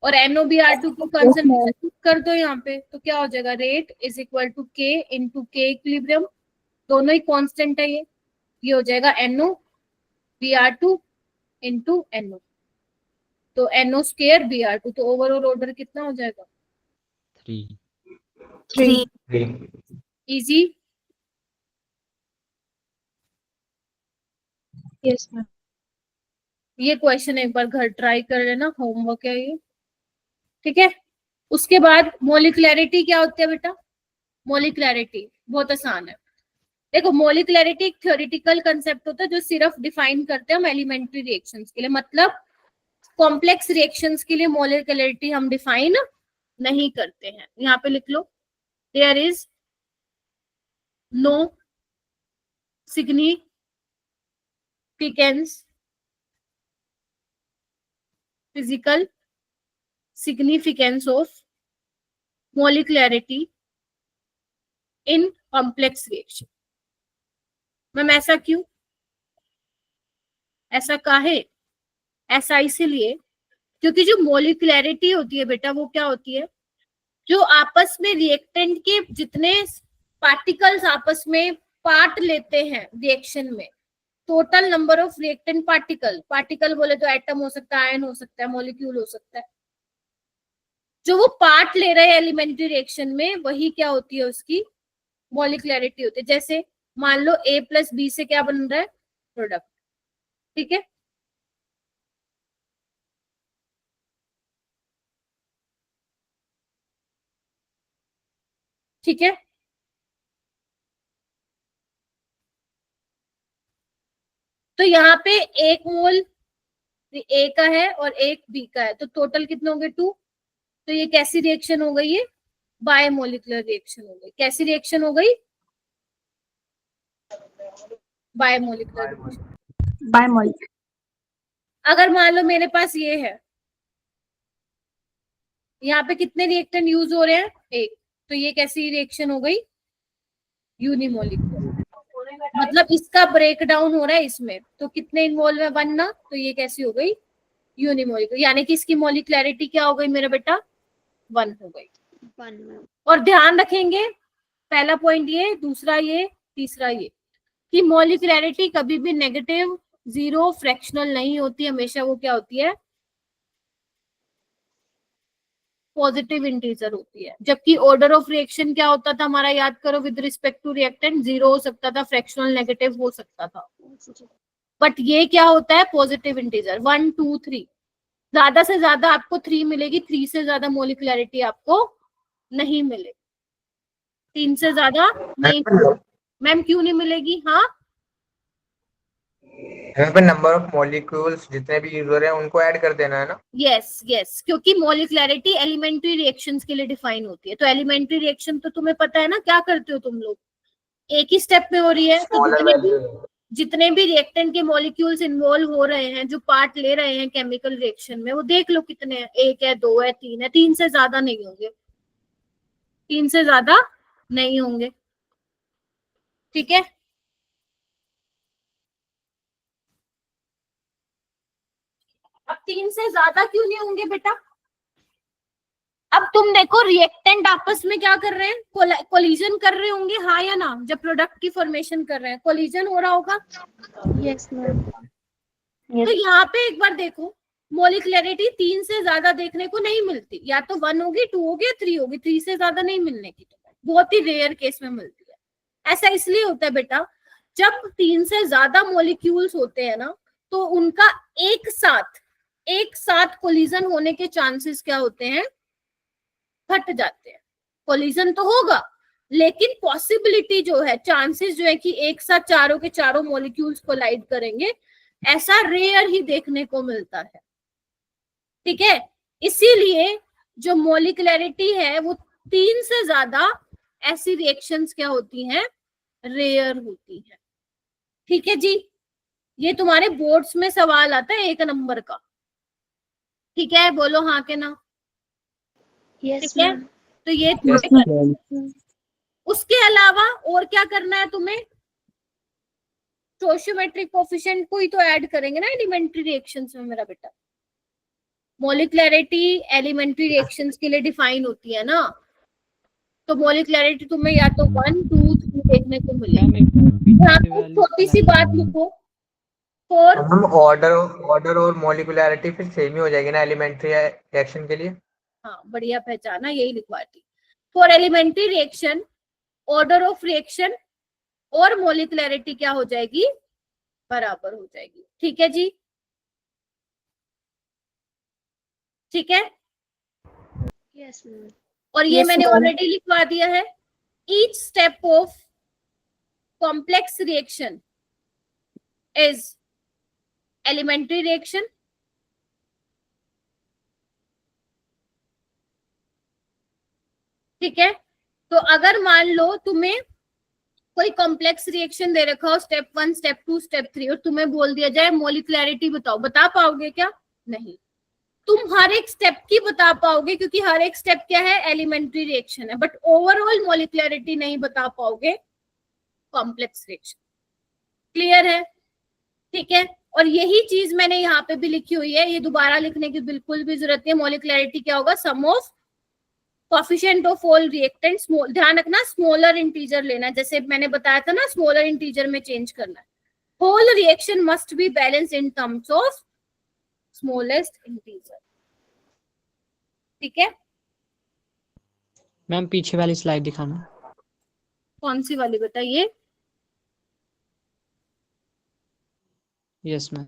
और NOBr2 को कंसंट्रेशन कर दो यहाँ पे, तो क्या हो जाएगा, rate is equal to K into K equilibrium, दोनों ही कांस्टेंट है ये हो जाएगा NO Br2 इंटू NO, तो NO स्क्वायर Br2, तो ओवरऑल ऑर्डर कितना हो जाएगा? 3. इजी। Yes, ma'am. ये क्वेश्चन एक बार घर ट्राई कर लेना, होमवर्क है ये, ठीक है। उसके बाद मोलिकुलरिटी क्या होती है बेटा? मोलिकुलरिटी बहुत आसान है। देखो मोलिकुलरिटी एक थ्योरेटिकल कंसेप्ट होता है जो सिर्फ डिफाइन करते हैं हम एलिमेंट्री रिएक्शंस के लिए, मतलब कॉम्प्लेक्स रिएक्शंस के लिए मोलिकुलरिटी हम डिफाइन नहीं करते हैं। यहाँ पे लिख लो, there is no significance, physical significance of molecularity in complex reaction। Ma'am ऐसा क्यों? ऐसा काहे? ऐसा इसलिए क्योंकि जो मोलिकुलरिटी होती है बेटा वो क्या होती है? जो आपस में रिएक्टेंट के जितने पार्टिकल्स आपस में पार्ट लेते हैं रिएक्शन में, total number of reactant particle, particle बोले तो एटम हो सकता है, आयन हो सकता है, मॉलिक्यूल हो सकता है, जो वो पार्ट ले रहे हैं एलिमेंट्री रिएक्शन में, वही क्या होती है? उसकी मोलिकुलरिटी होती है। जैसे मान लो A प्लस B से क्या बन रहा है? प्रोडक्ट, ठीक है। ठीक है, तो यहाँ पे एक मोल A का है और एक B का है, तो टोटल कितने हो गए? 2। तो ये कैसी रिएक्शन हो गई? ये बायोमोलिकुलर रिएक्शन हो गई। कैसी रिएक्शन हो गई? Biomolecular reaction. Bimolecular. अगर मान लो मेरे पास ये है, यहाँ पे कितने रिएक्टेंट यूज हो रहे हैं? एक, तो ये कैसी रिएक्शन हो गई? यूनिमोलिकुलर, मतलब इसका ब्रेक डाउन हो रहा है इसमें, तो कितने इन्वॉल्व है? 1 ना, तो ये कैसी हो गई? यूनिमोलिकुलर, यानी कि इसकी मोलिकुलरिटी क्या हो गई मेरा बेटा? 1 हो गई। 1। और ध्यान रखेंगे, पहला पॉइंट ये, दूसरा ये, तीसरा ये, कि मोलिकुलरिटी कभी भी नेगेटिव, जीरो, फ्रैक्शनल नहीं होती, हमेशा वो क्या होती है? पॉजिटिव इंटीजर होती है। जबकि ऑर्डर ऑफ रिएक्शन क्या होता था हमारा? याद करो, with respect to reactant zero हो सकता था, फ्रैक्शनल नेगेटिव हो सकता था, बट ये क्या होता है? Positive integer. 1 2 3, ज्यादा से ज्यादा आपको 3 मिलेगी, 3 से ज्यादा मोलिकुलरिटी आपको नहीं मिलेगी, 3 से ज्यादा नहीं। मैम क्यों नहीं मिलेगी? हाँ, यहाँ पे नंबर ऑफ मॉलिक्यूल्स जितने भी यूज हो रहे हैं उनको ऐड कर देना है ना। यस यस, क्योंकि मोलिकुलरिटी एलिमेंट्री रिएक्शंस के लिए डिफाइन होती है। तो एलिमेंट्री रिएक्शन तो तुम्हें पता है ना, क्या करते हो तुम लोग? एक ही स्टेप में हो रही है, तो जितने भी रिएक्टेंट के मॉलिक्यूल्स इन्वॉल्व हो रहे हैं, जो पार्ट ले रहे हैं केमिकल रिएक्शन में, वो देख लो कितने हैं। 1 है, 2 है, 3 है, 3 से ज्यादा नहीं होंगे, 3 से ज्यादा नहीं होंगे, ठीक है। अब 3 से ज्यादा क्यों नहीं होंगे बेटा? अब तुम देखो, रिएक्टेंट आपस में क्या कर रहे हैं? कोलिजन कर रहे होंगे, हाँ या ना? जब प्रोडक्ट की फॉर्मेशन कर रहे हैं, कोलिजन हो रहा होगा। Yes ma'am. तो यहाँ पे एक बार देखो, मोलिकुलरिटी 3 से ज्यादा देखने को नहीं मिलती, या तो 1 होगी, 2 होगी, 3 होगी, 3 से ज्यादा नहीं मिलने की, तो बहुत ही रेयर केस में मिलती है। ऐसा इसलिए होता है बेटा, जब 3 से ज्यादा मॉलिक्यूल्स होते हैं ना, तो उनका एक साथ कोलिजन होने के चांसेस क्या होते हैं? घट जाते हैं। कोलिजन तो होगा, लेकिन पॉसिबिलिटी जो है, चांसेस जो है कि एक साथ चारों के चारों मॉलिक्यूल्स कोलाइड करेंगे, ऐसा रेयर ही देखने को मिलता है, ठीक है। इसीलिए जो मोलिकुलरिटी है वो 3 से ज्यादा ऐसी रिएक्शंस क्या होती हैं? रेयर होती है, ठीक है जी। ये तुम्हारे बोर्ड्स में सवाल आता है 1 नंबर का, ठीक है, बोलो हाँ के ना। यस ठीक है, मैम। तो ये उसके अलावा और क्या करना है तुम्हें? स्टोइचियोमेट्रिक कोएफिशिएंट को ही तो ऐड करेंगे ना एलिमेंट्री रिएक्शंस में मेरा बेटा। मोलिकुलरिटी एलिमेंट्री रिएक्शंस के लिए डिफाइन होती है ना, तो मोलिकुलरिटी तुम्हें या तो 1, 2, 3 देखने को मिलेगी। मैम एक यहाँ पे छोटी सी बात लिखो, 4 हम ऑर्डर और मोलिकुलरिटी फिर सेम ही हो जाएगी ना एलिमेंट्री रिएक्शन के लिए। हाँ बढ़िया पहचाना, यही लिखवाती। For elementary reaction order of reaction और मोलिकुलरिटी क्या हो जाएगी, बराबर हो जाएगी। ठीक है जी, ठीक है। Yes ma'am. और ये Yes, मैंने ma'am. ऑलरेडी लिखवा दिया है। Each step of complex reaction is elementary reaction. ठीक है, तो अगर मान लो तुम्हें कोई कॉम्प्लेक्स रिएक्शन दे रखा हो, स्टेप 1, स्टेप 2, स्टेप 3, और तुम्हें बोल दिया जाए मोलिकुलरिटी बताओ, बता पाओगे क्या? नहीं। तुम हर एक स्टेप की बता पाओगे क्योंकि हर एक स्टेप क्या है, एलिमेंट्री रिएक्शन है, बट ओवरऑल मोलिकुलरिटी नहीं बता पाओगे कॉम्प्लेक्स रिएक्शन। क्लियर है? ठीक है, और यही चीज मैंने यहाँ पे भी लिखी हुई है, ये दोबारा लिखने की बिल्कुल भी जरूरत नहीं है। मोलिकुलरिटी क्या होगा, sum of coefficient of all reactants. ध्यान रखना स्मॉलर इंटीजर लेना, जैसे मैंने बताया था ना, स्मॉलर इंटीजर में चेंज करना है। Whole reaction must be balance in terms of smallest integer. ठीक है, मैम पीछे वाली स्लाइड दिखाना। कौन सी वाली बताइए? Yes ma'am.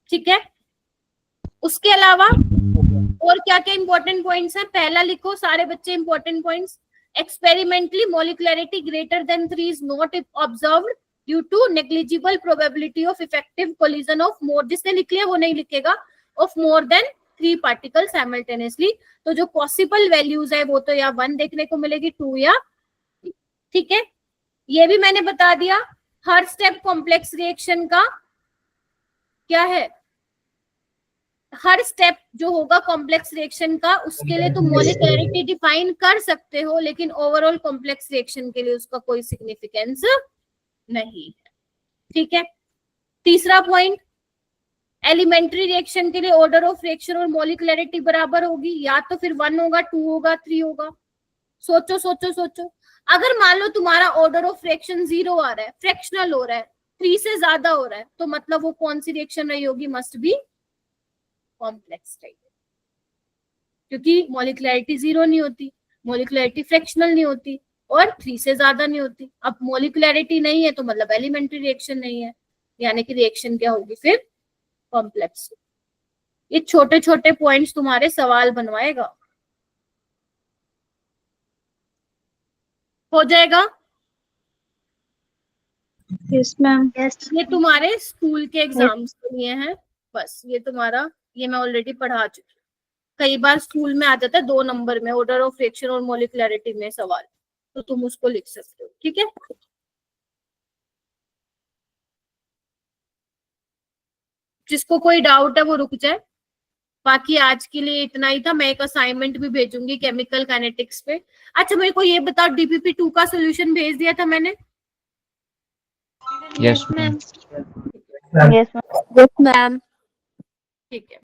ठीक है, उसके अलावा और क्या क्या इंपॉर्टेंट पॉइंट्स हैं? पहला लिखो सारे बच्चे important points. Experimentally molecularity greater than 3 is not observed due to negligible probability of effective collision of more, जिसने लिख लिया वो नहीं लिखेगा, of more than 3 particle simultaneously. तो जो पॉसिबल वैल्यूज है वो तो या 1 देखने को मिलेगी, 2 या 3। ठीक है, ये भी मैंने बता दिया। हर स्टेप कॉम्प्लेक्स रिएक्शन का क्या है, हर स्टेप जो होगा कॉम्प्लेक्स रिएक्शन का, उसके लिए तुम मोलिकुलरिटी डिफाइन कर सकते हो, लेकिन ओवरऑल कॉम्प्लेक्स रिएक्शन के लिए उसका कोई सिग्निफिकेंस नहीं है। ठीक है, तीसरा पॉइंट, एलिमेंट्री रिएक्शन के लिए ऑर्डर ऑफ रिएक्शन और मोलिकुलरिटी बराबर होगी, या तो फिर 1 होगा, 2 होगा, 3 होगा। सोचो सोचो सोचो, अगर मान लो तुम्हारा ऑर्डर ऑफ रिएक्शन 0 आ रहा है, फ्रैक्शनल हो रहा है, 3 से ज्यादा हो रहा है, तो मतलब वो कौन सी रिएक्शन रही होगी, मस्ट बी कॉम्प्लेक्स रही, क्योंकि मोलिकुलरिटी 0 नहीं होती, मोलिकुलरिटी फ्रैक्शनल नहीं होती, और 3 से ज्यादा नहीं होती। अब मोलिकुलरिटी नहीं है तो मतलब एलिमेंट्री रिएक्शन नहीं है, यानी कि रिएक्शन क्या होगी फिर, कॉम्प्लेक्स। ये छोटे छोटे पॉइंट्स तुम्हारे सवाल बनवाएगा। हो जाएगा? Yes, ma'am. यस ये तुम्हारे स्कूल के एग्जाम्स के लिए हैं, बस ये तुम्हारा, ये मैं ऑलरेडी पढ़ा चुकी हूँ। कई बार स्कूल में आ जाता है 2 नंबर में ऑर्डर ऑफ रिएक्शन और मोलिकुलरिटी में सवाल, तो तुम उसको लिख सकते हो। ठीक है, जिसको कोई डाउट है वो रुक जाए। बाकी आज के लिए इतना ही था। मैं एक असाइनमेंट भी भेजूंगी केमिकल काइनेटिक्स पे। अच्छा मेरे को ये बताओ, डीपीपी 2 का सोल्यूशन भेज दिया था मैंने? Yes ma'am. Yes, ma'am. ठीक है।